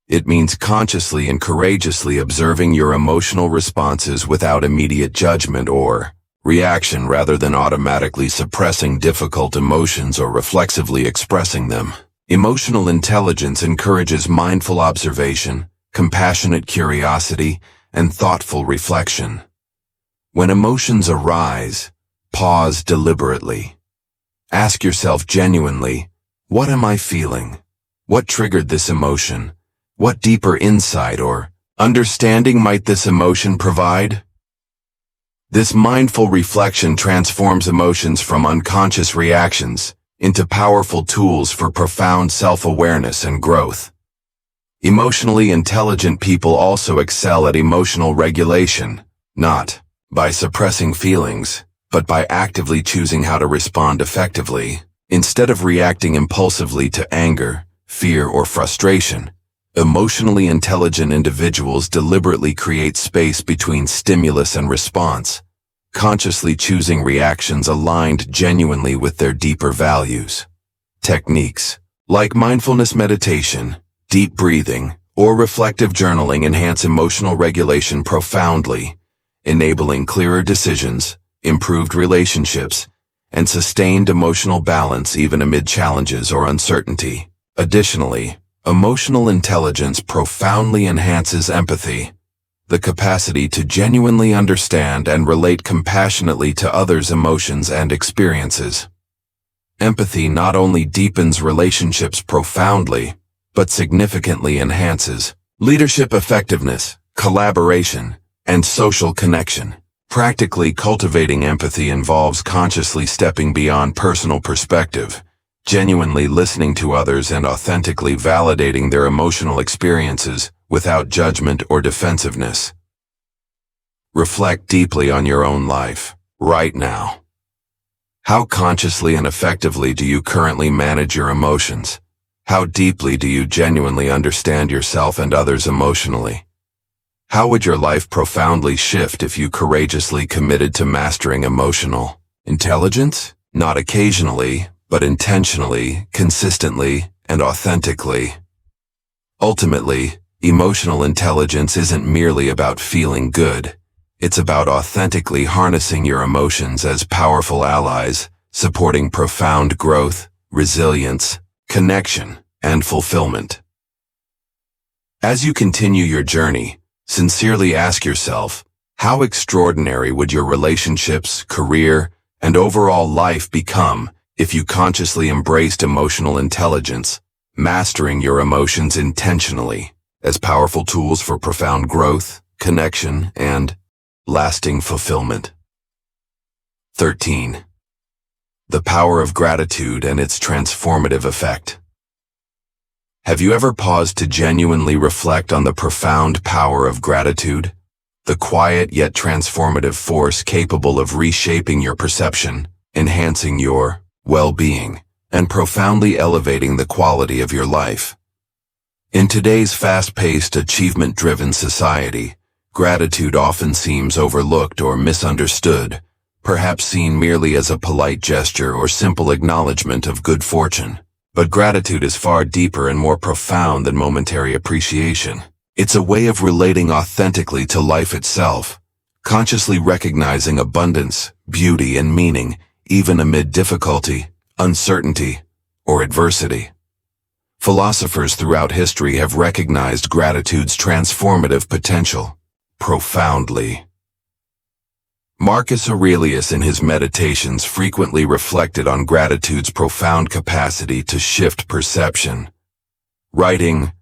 It means consciously and courageously observing your emotional responses without immediate judgment or reaction rather than automatically suppressing difficult emotions or reflexively expressing them. Emotional intelligence encourages mindful observation, compassionate curiosity, and thoughtful reflection. When emotions arise, pause deliberately. Ask yourself genuinely, what am I feeling? What triggered this emotion? What deeper insight or understanding might this emotion provide? This mindful reflection transforms emotions from unconscious reactions into powerful tools for profound self-awareness and growth. Emotionally intelligent people also excel at emotional regulation, not by suppressing feelings, but by actively choosing how to respond effectively. Instead of reacting impulsively to anger, fear, or frustration, emotionally intelligent individuals deliberately create space between stimulus and response, consciously choosing reactions aligned genuinely with their deeper values. Techniques like mindfulness meditation, deep breathing, or reflective journaling enhance emotional regulation profoundly, enabling clearer decisions, improved relationships, and sustained emotional balance even amid challenges or uncertainty. Additionally, emotional intelligence profoundly enhances empathy, the capacity to genuinely understand and relate compassionately to others' emotions and experiences. Empathy not only deepens relationships profoundly, but significantly enhances leadership effectiveness, collaboration, and social connection. Practically cultivating empathy involves consciously stepping beyond personal perspective, genuinely listening to others and authentically validating their emotional experiences without judgment or defensiveness. Reflect deeply on your own life, right now. How consciously and effectively do you currently manage your emotions? How deeply do you genuinely understand yourself and others emotionally? How would your life profoundly shift if you courageously committed to mastering emotional intelligence? Not occasionally, but intentionally, consistently, and authentically. Ultimately, emotional intelligence isn't merely about feeling good. It's about authentically harnessing your emotions as powerful allies, supporting profound growth, resilience, connection, and fulfillment. As you continue your journey, sincerely ask yourself, how extraordinary would your relationships, career, and overall life become if you consciously embraced emotional intelligence, mastering your emotions intentionally as powerful tools for profound growth, connection, and lasting fulfillment? 13. The power of gratitude and its transformative effect. Have you ever paused to genuinely reflect on the profound power of gratitude? The quiet yet transformative force capable of reshaping your perception, enhancing your well-being, and profoundly elevating the quality of your life. In today's fast-paced, achievement-driven society, gratitude often seems overlooked or misunderstood, perhaps seen merely as a polite gesture or simple acknowledgement of good fortune. But gratitude is far deeper and more profound than momentary appreciation. It's a way of relating authentically to life itself, consciously recognizing abundance, beauty, and meaning, even amid difficulty, uncertainty, or adversity. Philosophers throughout history have recognized gratitude's transformative potential profoundly. Marcus Aurelius in his meditations frequently reflected on gratitude's profound capacity to shift perception, writing,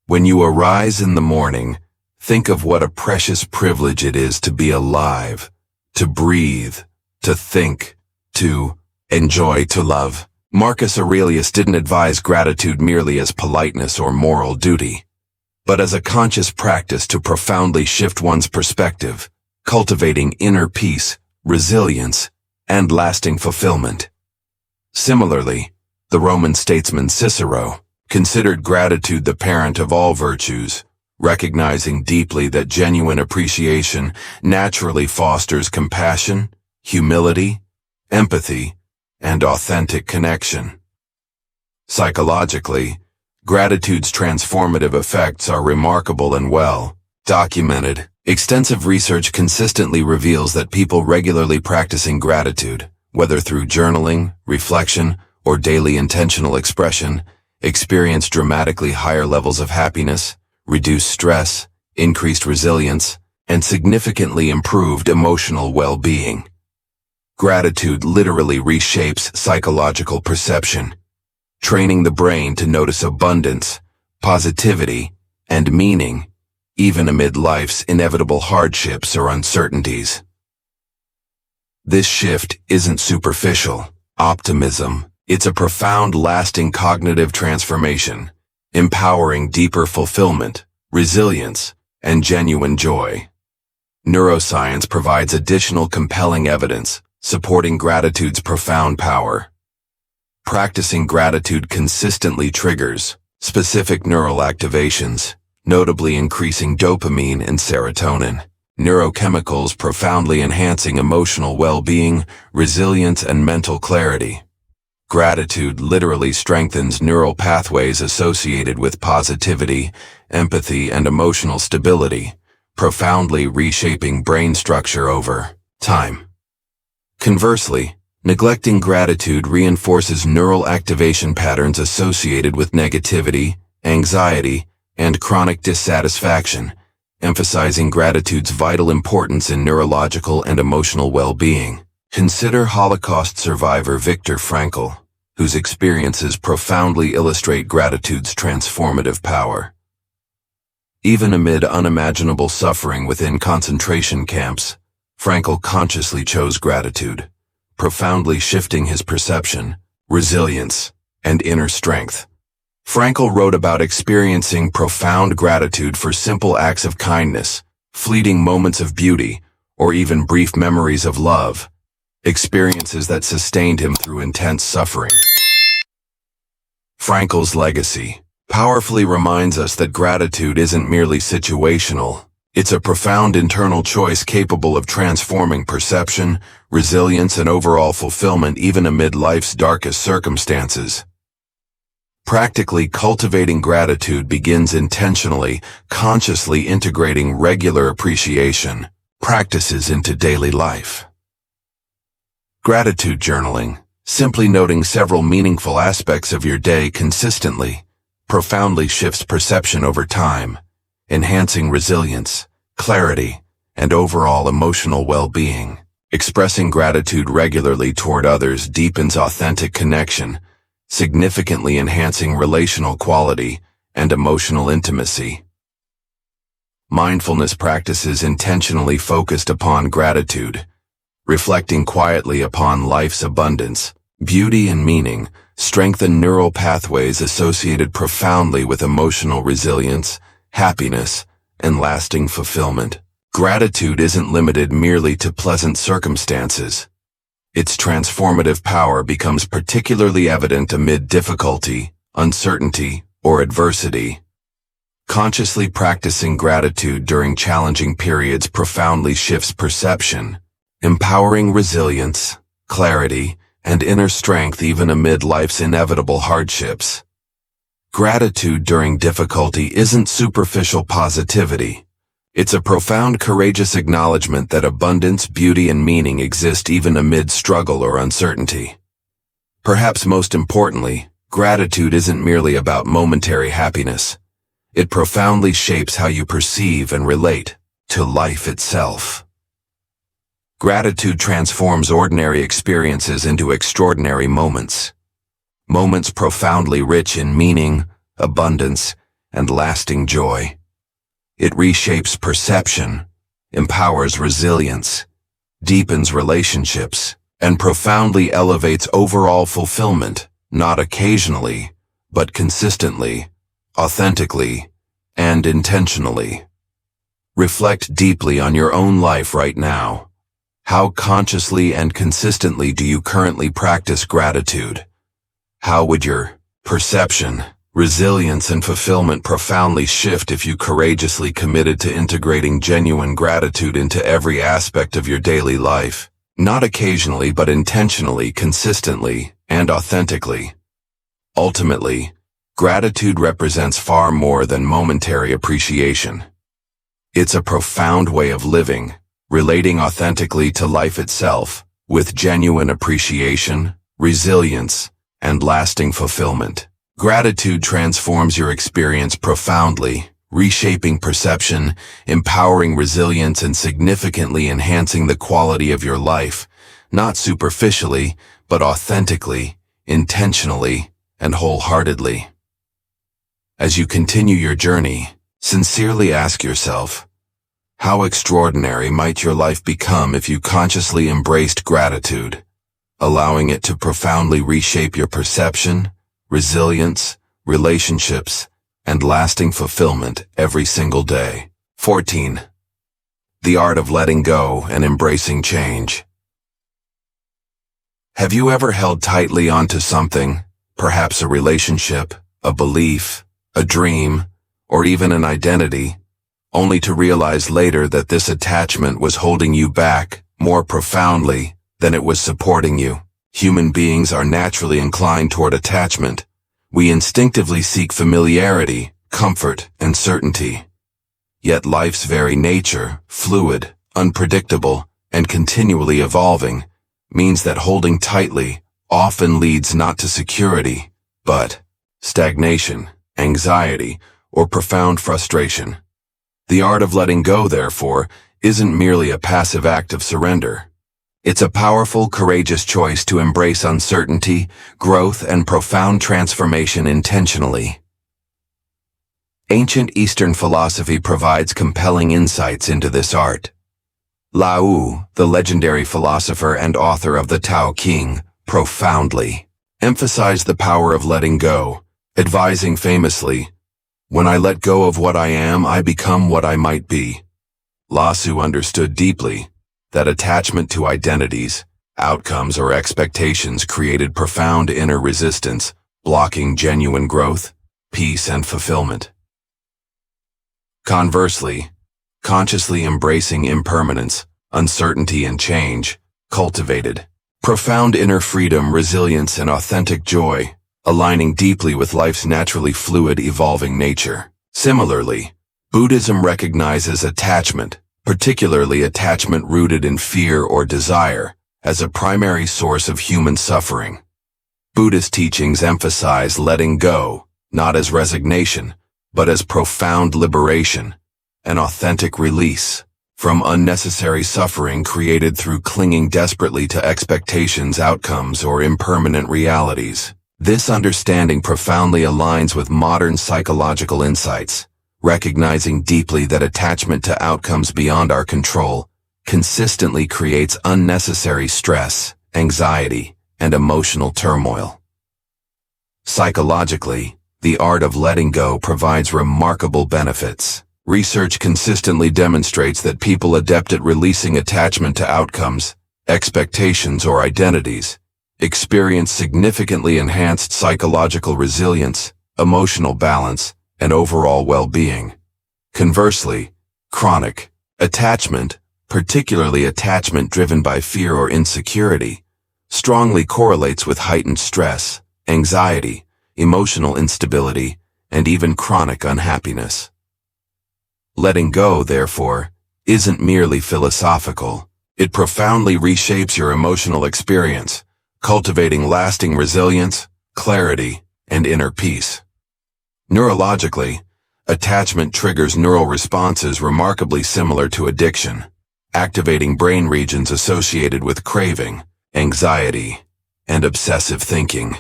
"When you arise in the morning, think of what a precious privilege it is to be alive, to breathe, to think, to enjoy, to love." Marcus Aurelius didn't advise gratitude merely as politeness or moral duty, but as a conscious practice to profoundly shift one's perspective, cultivating inner peace, resilience, and lasting fulfillment. Similarly, the Roman statesman Cicero considered gratitude the parent of all virtues, recognizing deeply that genuine appreciation naturally fosters compassion, humility, empathy, and authentic connection. Psychologically, gratitude's transformative effects are remarkable and well documented. Extensive research consistently reveals that people regularly practicing gratitude, whether through journaling, reflection, or daily intentional expression, experience dramatically higher levels of happiness, reduced stress, increased resilience, and significantly improved emotional well-being. Gratitude literally reshapes psychological perception, training the brain to notice abundance, positivity, and meaning, even amid life's inevitable hardships or uncertainties. This shift isn't superficial optimism, it's a profound, lasting cognitive transformation, empowering deeper fulfillment, resilience, and genuine joy. Neuroscience provides additional compelling evidence, supporting gratitude's profound power. Practicing gratitude consistently triggers specific neural activations, notably increasing dopamine and serotonin, neurochemicals profoundly enhancing emotional well-being, resilience, and mental clarity. Gratitude literally strengthens neural pathways associated with positivity, empathy, and emotional stability, profoundly reshaping brain structure over time. Conversely, Neglecting gratitude reinforces neural activation patterns associated with negativity, anxiety, and chronic dissatisfaction, emphasizing gratitude's vital importance in neurological and emotional well-being. Consider Holocaust survivor Viktor Frankl, whose experiences profoundly illustrate gratitude's transformative power. Even amid unimaginable suffering within concentration camps, Frankl consciously chose gratitude, profoundly shifting his perception, resilience, and inner strength. Frankl wrote about experiencing profound gratitude for simple acts of kindness, fleeting moments of beauty, or even brief memories of love, experiences that sustained him through intense suffering. Frankl's legacy powerfully reminds us that gratitude isn't merely situational. It's a profound internal choice capable of transforming perception, resilience, and overall fulfillment even amid life's darkest circumstances. Practically cultivating gratitude begins intentionally, consciously integrating regular appreciation practices into daily life. Gratitude journaling, simply noting several meaningful aspects of your day consistently, profoundly shifts perception over time, enhancing resilience, clarity, and overall emotional well-being. Expressing gratitude regularly toward others deepens authentic connection, significantly enhancing relational quality and emotional intimacy. Mindfulness practices intentionally focused upon gratitude, reflecting quietly upon life's abundance, beauty, and meaning, strengthen neural pathways associated profoundly with emotional resilience, happiness, and lasting fulfillment. Gratitude isn't limited merely to pleasant circumstances. Its transformative power becomes particularly evident amid difficulty, uncertainty, or adversity. Consciously practicing gratitude during challenging periods profoundly shifts perception, empowering resilience, clarity, and inner strength even amid life's inevitable hardships. Gratitude during difficulty isn't superficial positivity. It's a profound, courageous acknowledgement that abundance, beauty, and meaning exist even amid struggle or uncertainty. Perhaps most importantly, gratitude isn't merely about momentary happiness. It profoundly shapes how you perceive and relate to life itself. Gratitude transforms ordinary experiences into extraordinary moments. Moments profoundly rich in meaning, abundance, and lasting joy. It reshapes perception, empowers resilience, deepens relationships, and profoundly elevates overall fulfillment, not occasionally, but consistently, authentically, and intentionally. Reflect deeply on your own life right now. How consciously and consistently do you currently practice gratitude? How would your perception, resilience, and fulfillment profoundly shift if you courageously committed to integrating genuine gratitude into every aspect of your daily life? Not occasionally, but intentionally, consistently, and authentically. Ultimately, gratitude represents far more than momentary appreciation. It's a profound way of living, relating authentically to life itself, with genuine appreciation, resilience, and lasting fulfillment. Gratitude transforms your experience profoundly, reshaping perception, empowering resilience, and significantly enhancing the quality of your life, not superficially, but authentically, intentionally, and wholeheartedly. As you continue your journey, sincerely ask yourself, how extraordinary might your life become if you consciously embraced gratitude, allowing it to profoundly reshape your perception, resilience, relationships, and lasting fulfillment every single day. 14. The art of letting go and embracing change. Have you ever held tightly onto something, perhaps a relationship, a belief, a dream, or even an identity, only to realize later that this attachment was holding you back more profoundly than it was supporting you? Human beings are naturally inclined toward attachment. We instinctively seek familiarity, comfort, and certainty. Yet life's very nature, fluid, unpredictable, and continually evolving, means that holding tightly often leads not to security, but stagnation, anxiety, or profound frustration. The art of letting go, therefore, isn't merely a passive act of surrender. It's a powerful, courageous choice to embrace uncertainty, growth, and profound transformation intentionally. Ancient Eastern philosophy provides compelling insights into this art. Lao, the legendary philosopher and author of the Tao King, profoundly emphasized the power of letting go, advising famously, "When I let go of what I am, I become what I might be." Lao Tzu understood deeply that attachment to identities, outcomes, or expectations created profound inner resistance, blocking genuine growth, peace, and fulfillment. Conversely, consciously embracing impermanence, uncertainty, and change, cultivated profound inner freedom, resilience, and authentic joy, aligning deeply with life's naturally fluid, evolving nature. Similarly, Buddhism recognizes attachment, particularly attachment rooted in fear or desire, as a primary source of human suffering. Buddhist teachings emphasize letting go, not as resignation, but as profound liberation, an authentic release from unnecessary suffering created through clinging desperately to expectations, outcomes, or impermanent realities. This understanding profoundly aligns with modern psychological insights, recognizing deeply that attachment to outcomes beyond our control consistently creates unnecessary stress, anxiety, and emotional turmoil. Psychologically, the art of letting go provides remarkable benefits. Research consistently demonstrates that people adept at releasing attachment to outcomes, expectations, or identities experience significantly enhanced psychological resilience, emotional balance, and overall well-being. Conversely, chronic attachment, particularly attachment driven by fear or insecurity, strongly correlates with heightened stress, anxiety, emotional instability, and even chronic unhappiness. Letting go, therefore, isn't merely philosophical. It profoundly reshapes your emotional experience, cultivating lasting resilience, clarity, and inner peace. Neurologically, attachment triggers neural responses remarkably similar to addiction, activating brain regions associated with craving, anxiety, and obsessive thinking.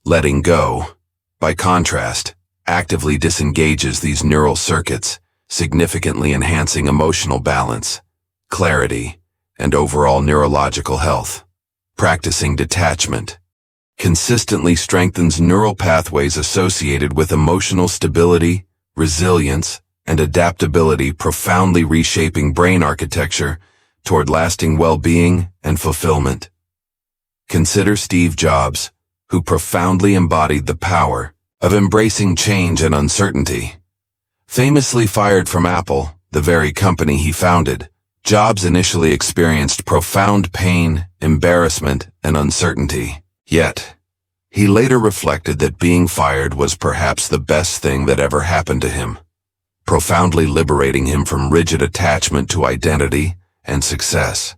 Letting go, by contrast, actively disengages these neural circuits, significantly enhancing emotional balance, clarity, and overall neurological health. Practicing detachment consistently strengthens neural pathways associated with emotional stability, resilience, and adaptability, profoundly reshaping brain architecture toward lasting well-being and fulfillment. Consider Steve Jobs, who profoundly embodied the power of embracing change and uncertainty. Famously fired from Apple, the very company he founded, Jobs initially experienced profound pain, embarrassment, and uncertainty. Yet, he later reflected that being fired was perhaps the best thing that ever happened to him, profoundly liberating him from rigid attachment to identity and success.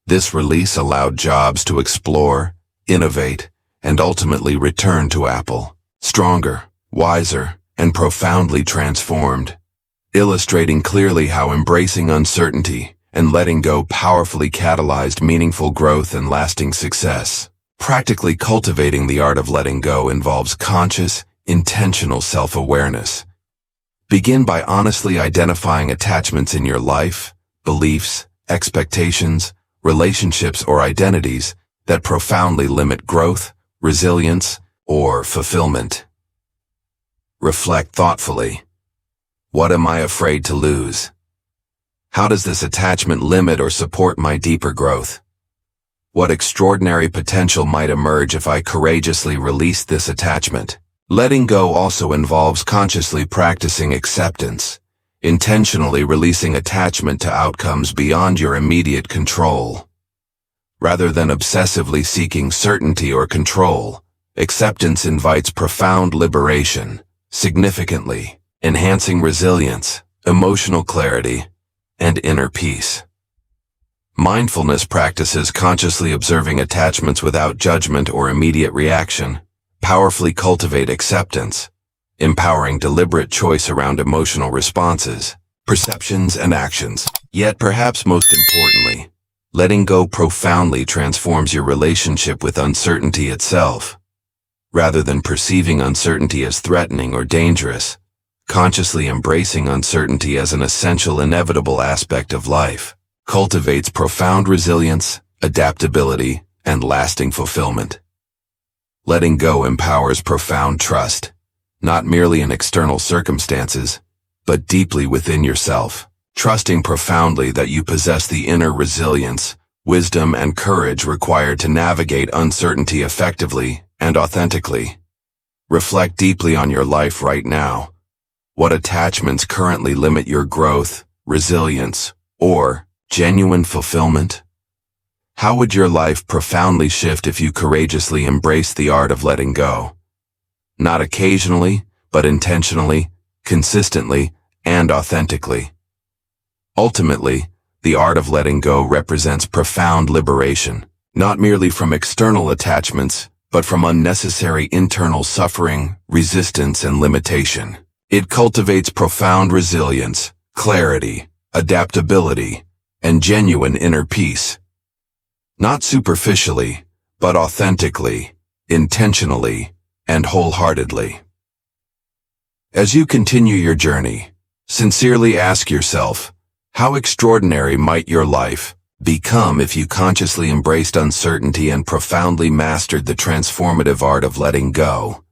This release allowed Jobs to explore, innovate, and ultimately return to Apple, stronger, wiser, and profoundly transformed, illustrating clearly how embracing uncertainty and letting go powerfully catalyzed meaningful growth and lasting success. Practically cultivating the art of letting go involves conscious, intentional self-awareness. Begin by honestly identifying attachments in your life, beliefs, expectations, relationships, or identities that profoundly limit growth, resilience, or fulfillment. Reflect thoughtfully. What am I afraid to lose? How does this attachment limit or support my deeper growth? What extraordinary potential might emerge if I courageously release this attachment? Letting go also involves consciously practicing acceptance, intentionally releasing attachment to outcomes beyond your immediate control. Rather than obsessively seeking certainty or control, acceptance invites profound liberation, significantly enhancing resilience, emotional clarity, and inner peace. Mindfulness practices consciously observing attachments without judgment or immediate reaction, powerfully cultivate acceptance, empowering deliberate choice around emotional responses, perceptions, and actions. Yet perhaps most importantly, letting go profoundly transforms your relationship with uncertainty itself. Rather than perceiving uncertainty as threatening or dangerous, consciously embracing uncertainty as an essential, inevitable aspect of life cultivates profound resilience, adaptability, and lasting fulfillment. Letting go empowers profound trust, not merely in external circumstances, but deeply within yourself. Trusting profoundly that you possess the inner resilience, wisdom, and courage required to navigate uncertainty effectively and authentically. Reflect deeply on your life right now. What attachments currently limit your growth, resilience, or genuine fulfillment? How would your life profoundly shift if you courageously embraced the art of letting go? Not occasionally, but intentionally, consistently, and authentically. Ultimately, the art of letting go represents profound liberation, not merely from external attachments, but from unnecessary internal suffering, resistance, and limitation. It cultivates profound resilience, clarity, adaptability, and genuine inner peace. Not superficially, but authentically, intentionally, and wholeheartedly. As you continue your journey, sincerely ask yourself, how extraordinary might your life become if you consciously embraced uncertainty and profoundly mastered the transformative art of letting go,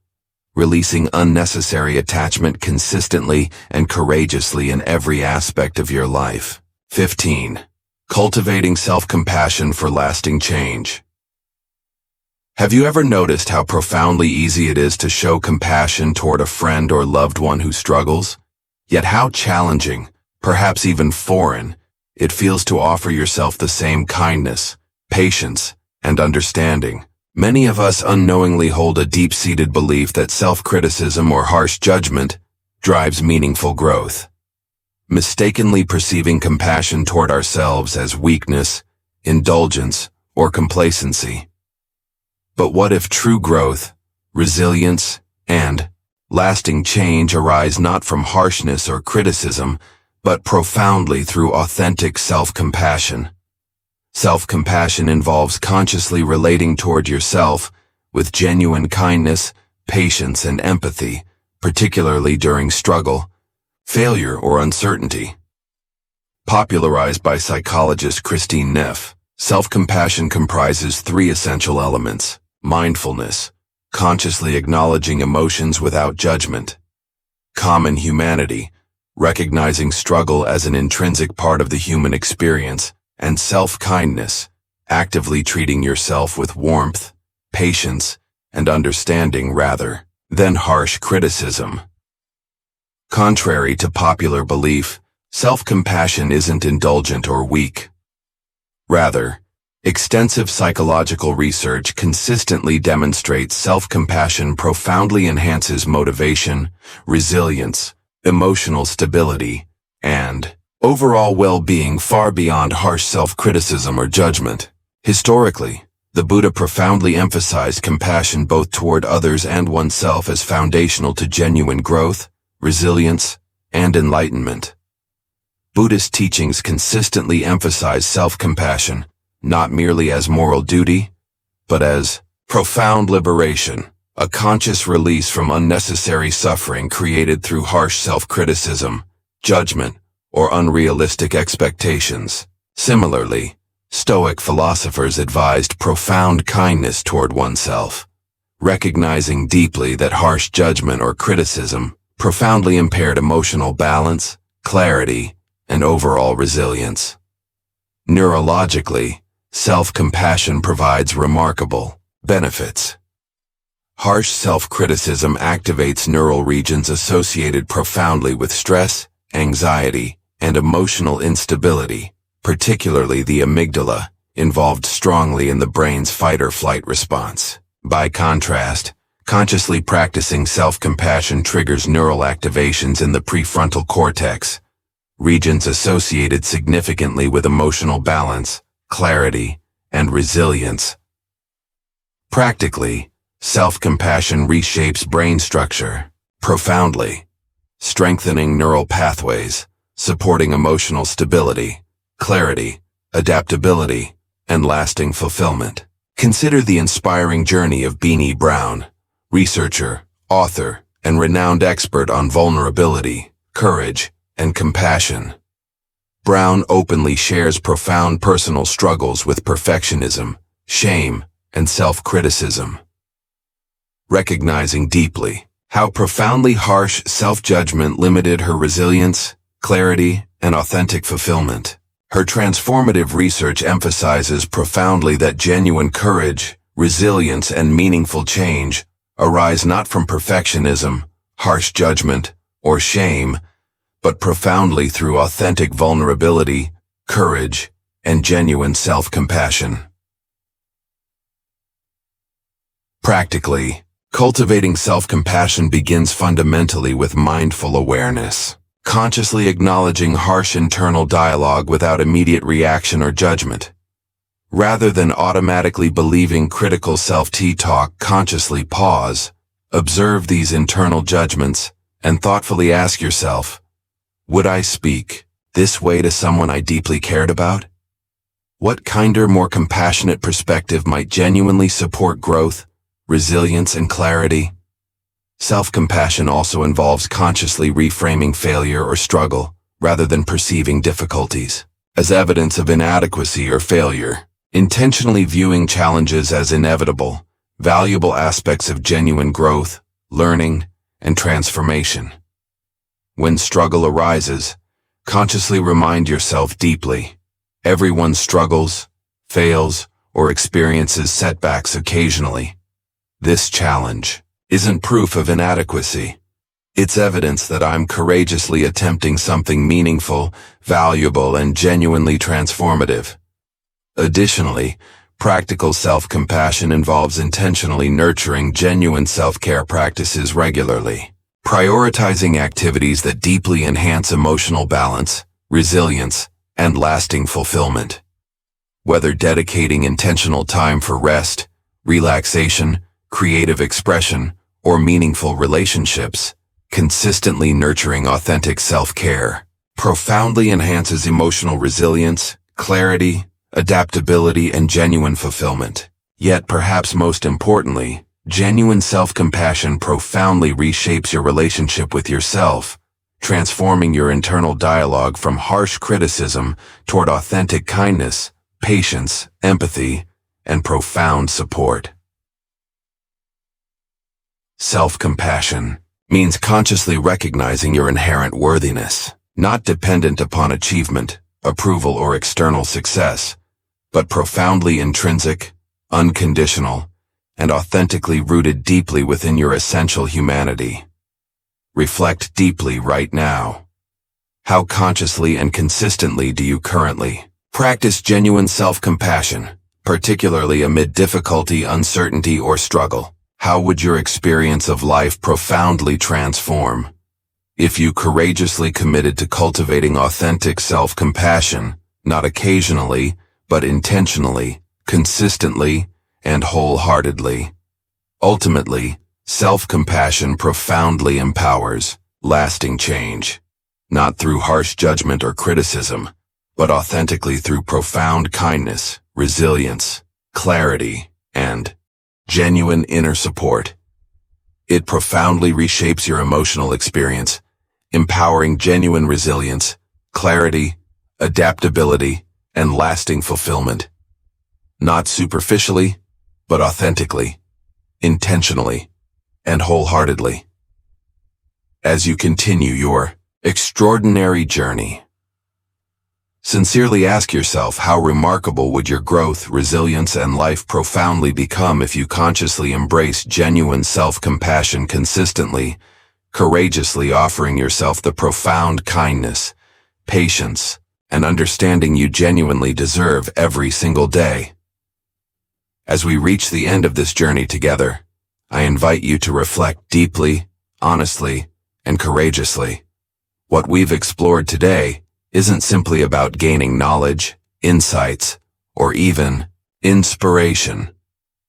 releasing unnecessary attachment consistently and courageously in every aspect of your life. 15. Cultivating self-compassion for lasting change. Have you ever noticed how profoundly easy it is to show compassion toward a friend or loved one who struggles? Yet how challenging, perhaps even foreign, it feels to offer yourself the same kindness, patience, and understanding. Many of us unknowingly hold a deep-seated belief that self-criticism or harsh judgment drives meaningful growth, mistakenly perceiving compassion toward ourselves as weakness, indulgence, or complacency. But what if true growth, resilience, and lasting change arise not from harshness or criticism, but profoundly through authentic self-compassion? Self-compassion involves consciously relating toward yourself with genuine kindness, patience, and empathy, particularly during struggle, failure, or uncertainty. Popularized by psychologist Christine Neff, self-compassion comprises three essential elements: mindfulness, consciously acknowledging emotions without judgment; common humanity, recognizing struggle as an intrinsic part of the human experience; and self-kindness, actively treating yourself with warmth, patience, and understanding rather than harsh criticism. Contrary to popular belief, self-compassion isn't indulgent or weak. Rather, extensive psychological research consistently demonstrates self-compassion profoundly enhances motivation, resilience, emotional stability, and overall well-being far beyond harsh self-criticism or judgment. Historically, the Buddha profoundly emphasized compassion both toward others and oneself as foundational to genuine growth, resilience, and enlightenment. Buddhist teachings consistently emphasize self-compassion, not merely as moral duty, but as profound liberation, a conscious release from unnecessary suffering created through harsh self-criticism, judgment, or unrealistic expectations. Similarly, Stoic philosophers advised profound kindness toward oneself, recognizing deeply that harsh judgment or criticism profoundly impaired emotional balance, clarity, and overall resilience. Neurologically, self-compassion provides remarkable benefits. Harsh self-criticism activates neural regions associated profoundly with stress, anxiety, and emotional instability, particularly the amygdala, involved strongly in the brain's fight-or-flight response. By contrast, consciously practicing self-compassion triggers neural activations in the prefrontal cortex, regions associated significantly with emotional balance, clarity, and resilience. Practically, self-compassion reshapes brain structure profoundly, strengthening neural pathways, supporting emotional stability, clarity, adaptability, and lasting fulfillment. Consider the inspiring journey of Brené Brown, researcher, author, and renowned expert on vulnerability, courage, and compassion. Brown openly shares profound personal struggles with perfectionism, shame, and self-criticism. Recognizing deeply how profoundly harsh self-judgment limited her resilience, clarity, and authentic fulfillment. Her transformative research emphasizes profoundly that genuine courage, resilience, and meaningful change arise not from perfectionism, harsh judgment, or shame, but profoundly through authentic vulnerability, courage, and genuine self-compassion. Practically, cultivating self-compassion begins fundamentally with mindful awareness, consciously acknowledging harsh internal dialogue without immediate reaction or judgment. Rather than automatically believing critical self-talk, consciously pause, observe these internal judgments, and thoughtfully ask yourself, would I speak this way to someone I deeply cared about? What kinder, more compassionate perspective might genuinely support growth, resilience, and clarity? Self-compassion also involves consciously reframing failure or struggle, rather than perceiving difficulties as evidence of inadequacy or failure. Intentionally viewing challenges as inevitable, valuable aspects of genuine growth, learning, and transformation. When struggle arises, consciously remind yourself deeply. Everyone struggles, fails, or experiences setbacks occasionally. This challenge isn't proof of inadequacy. It's evidence that I'm courageously attempting something meaningful, valuable, and genuinely transformative. Additionally, practical self-compassion involves intentionally nurturing genuine self-care practices regularly, prioritizing activities that deeply enhance emotional balance, resilience, and lasting fulfillment. Whether dedicating intentional time for rest, relaxation, creative expression, or meaningful relationships, consistently nurturing authentic self-care profoundly enhances emotional resilience, clarity, adaptability, and genuine fulfillment. Yet perhaps most importantly, genuine self-compassion profoundly reshapes your relationship with yourself, transforming your internal dialogue from harsh criticism toward authentic kindness, patience, empathy, and profound support. Self-compassion means consciously recognizing your inherent worthiness, not dependent upon achievement, approval, or external success, but profoundly intrinsic, unconditional, and authentically rooted deeply within your essential humanity. Reflect deeply right now. How consciously and consistently do you currently practice genuine self-compassion, particularly amid difficulty, uncertainty, or struggle? How would your experience of life profoundly transform if you courageously committed to cultivating authentic self-compassion, not occasionally, but intentionally, consistently, and wholeheartedly? Ultimately, self-compassion profoundly empowers lasting change, not through harsh judgment or criticism, but authentically through profound kindness, resilience, clarity, and genuine inner support. It profoundly reshapes your emotional experience, empowering genuine resilience, clarity, adaptability, and lasting fulfillment. Not superficially, but authentically, intentionally, and wholeheartedly. As you continue your extraordinary journey, sincerely ask yourself, how remarkable would your growth, resilience, and life profoundly become if you consciously embrace genuine self-compassion consistently, courageously offering yourself the profound kindness, patience, and understanding you genuinely deserve every single day. As we reach the end of this journey together, I invite you to reflect deeply, honestly, and courageously. What we've explored today isn't simply about gaining knowledge, insights, or even inspiration.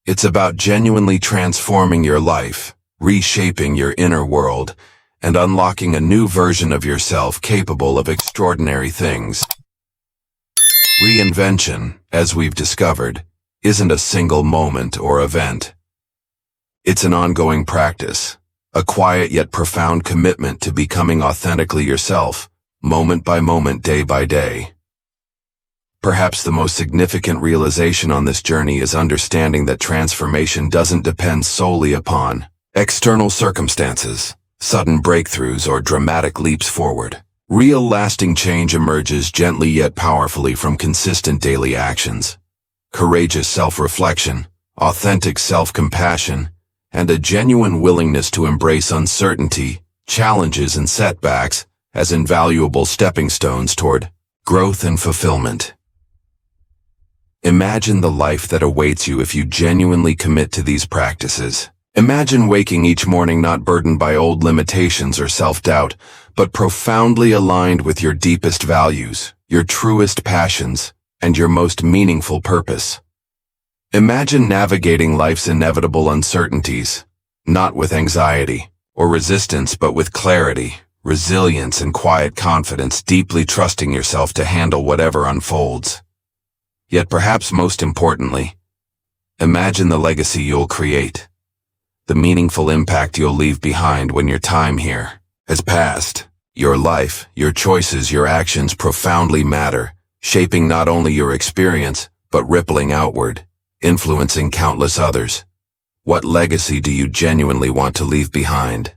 It's about genuinely transforming your life, reshaping your inner world, and unlocking a new version of yourself capable of extraordinary things. Reinvention, as we've discovered, isn't a single moment or event. It's an ongoing practice, a quiet yet profound commitment to becoming authentically yourself, moment by moment, day by day. Perhaps the most significant realization on this journey is understanding that transformation doesn't depend solely upon external circumstances, sudden breakthroughs, or dramatic leaps forward. Real lasting change emerges gently yet powerfully from consistent daily actions, courageous self-reflection, authentic self-compassion, and a genuine willingness to embrace uncertainty, challenges, and setbacks as invaluable stepping stones toward growth and fulfillment. Imagine the life that awaits you if you genuinely commit to these practices. Imagine waking each morning not burdened by old limitations or self-doubt, but profoundly aligned with your deepest values, your truest passions, and your most meaningful purpose. Imagine navigating life's inevitable uncertainties, not with anxiety or resistance, but with clarity, resilience, and quiet confidence, deeply trusting yourself to handle whatever unfolds. Yet perhaps most importantly, imagine the legacy you'll create, the meaningful impact you'll leave behind when your time here has passed. Your life, your choices, your actions profoundly matter, shaping not only your experience, but rippling outward, influencing countless others. What legacy do you genuinely want to leave behind?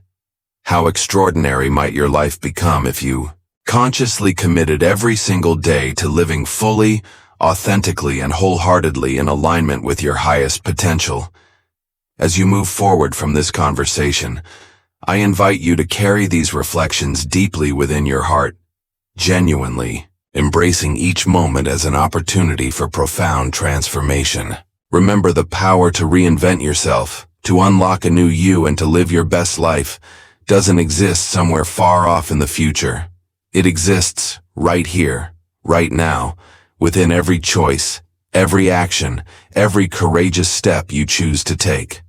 How extraordinary might your life become if you consciously committed every single day to living fully, authentically, and wholeheartedly in alignment with your highest potential? As you move forward from this conversation, I invite you to carry these reflections deeply within your heart, genuinely embracing each moment as an opportunity for profound transformation. Remember, the power to reinvent yourself, to unlock a new you, and to live your best life doesn't exist somewhere far off in the future. It exists right here, right now, within every choice, every action, every courageous step you choose to take.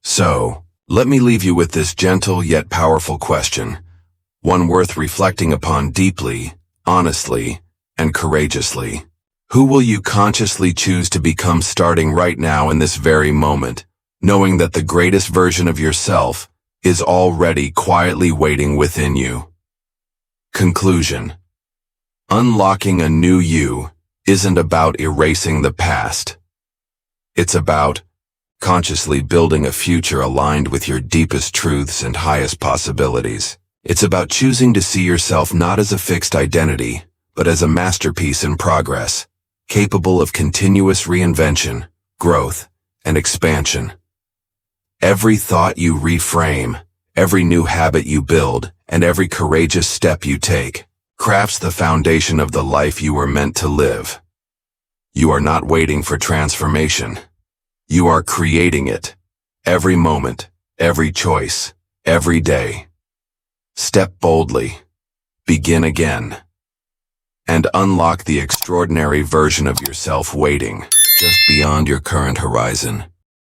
So, let me leave you with this gentle yet powerful question, one worth reflecting upon deeply, honestly, and courageously. Who will you consciously choose to become starting right now in this very moment, knowing that the greatest version of yourself is already quietly waiting within you? Conclusion. Unlocking a new you isn't about erasing the past. It's about consciously building a future aligned with your deepest truths and highest possibilities. It's about choosing to see yourself not as a fixed identity, but as a masterpiece in progress, capable of continuous reinvention, growth, and expansion. Every thought you reframe, every new habit you build, and every courageous step you take crafts the foundation of the life you were meant to live. You are not waiting for transformation. You are creating it. Every moment, every choice, every day. Step boldly. Begin again. And unlock the extraordinary version of yourself waiting just beyond your current horizon.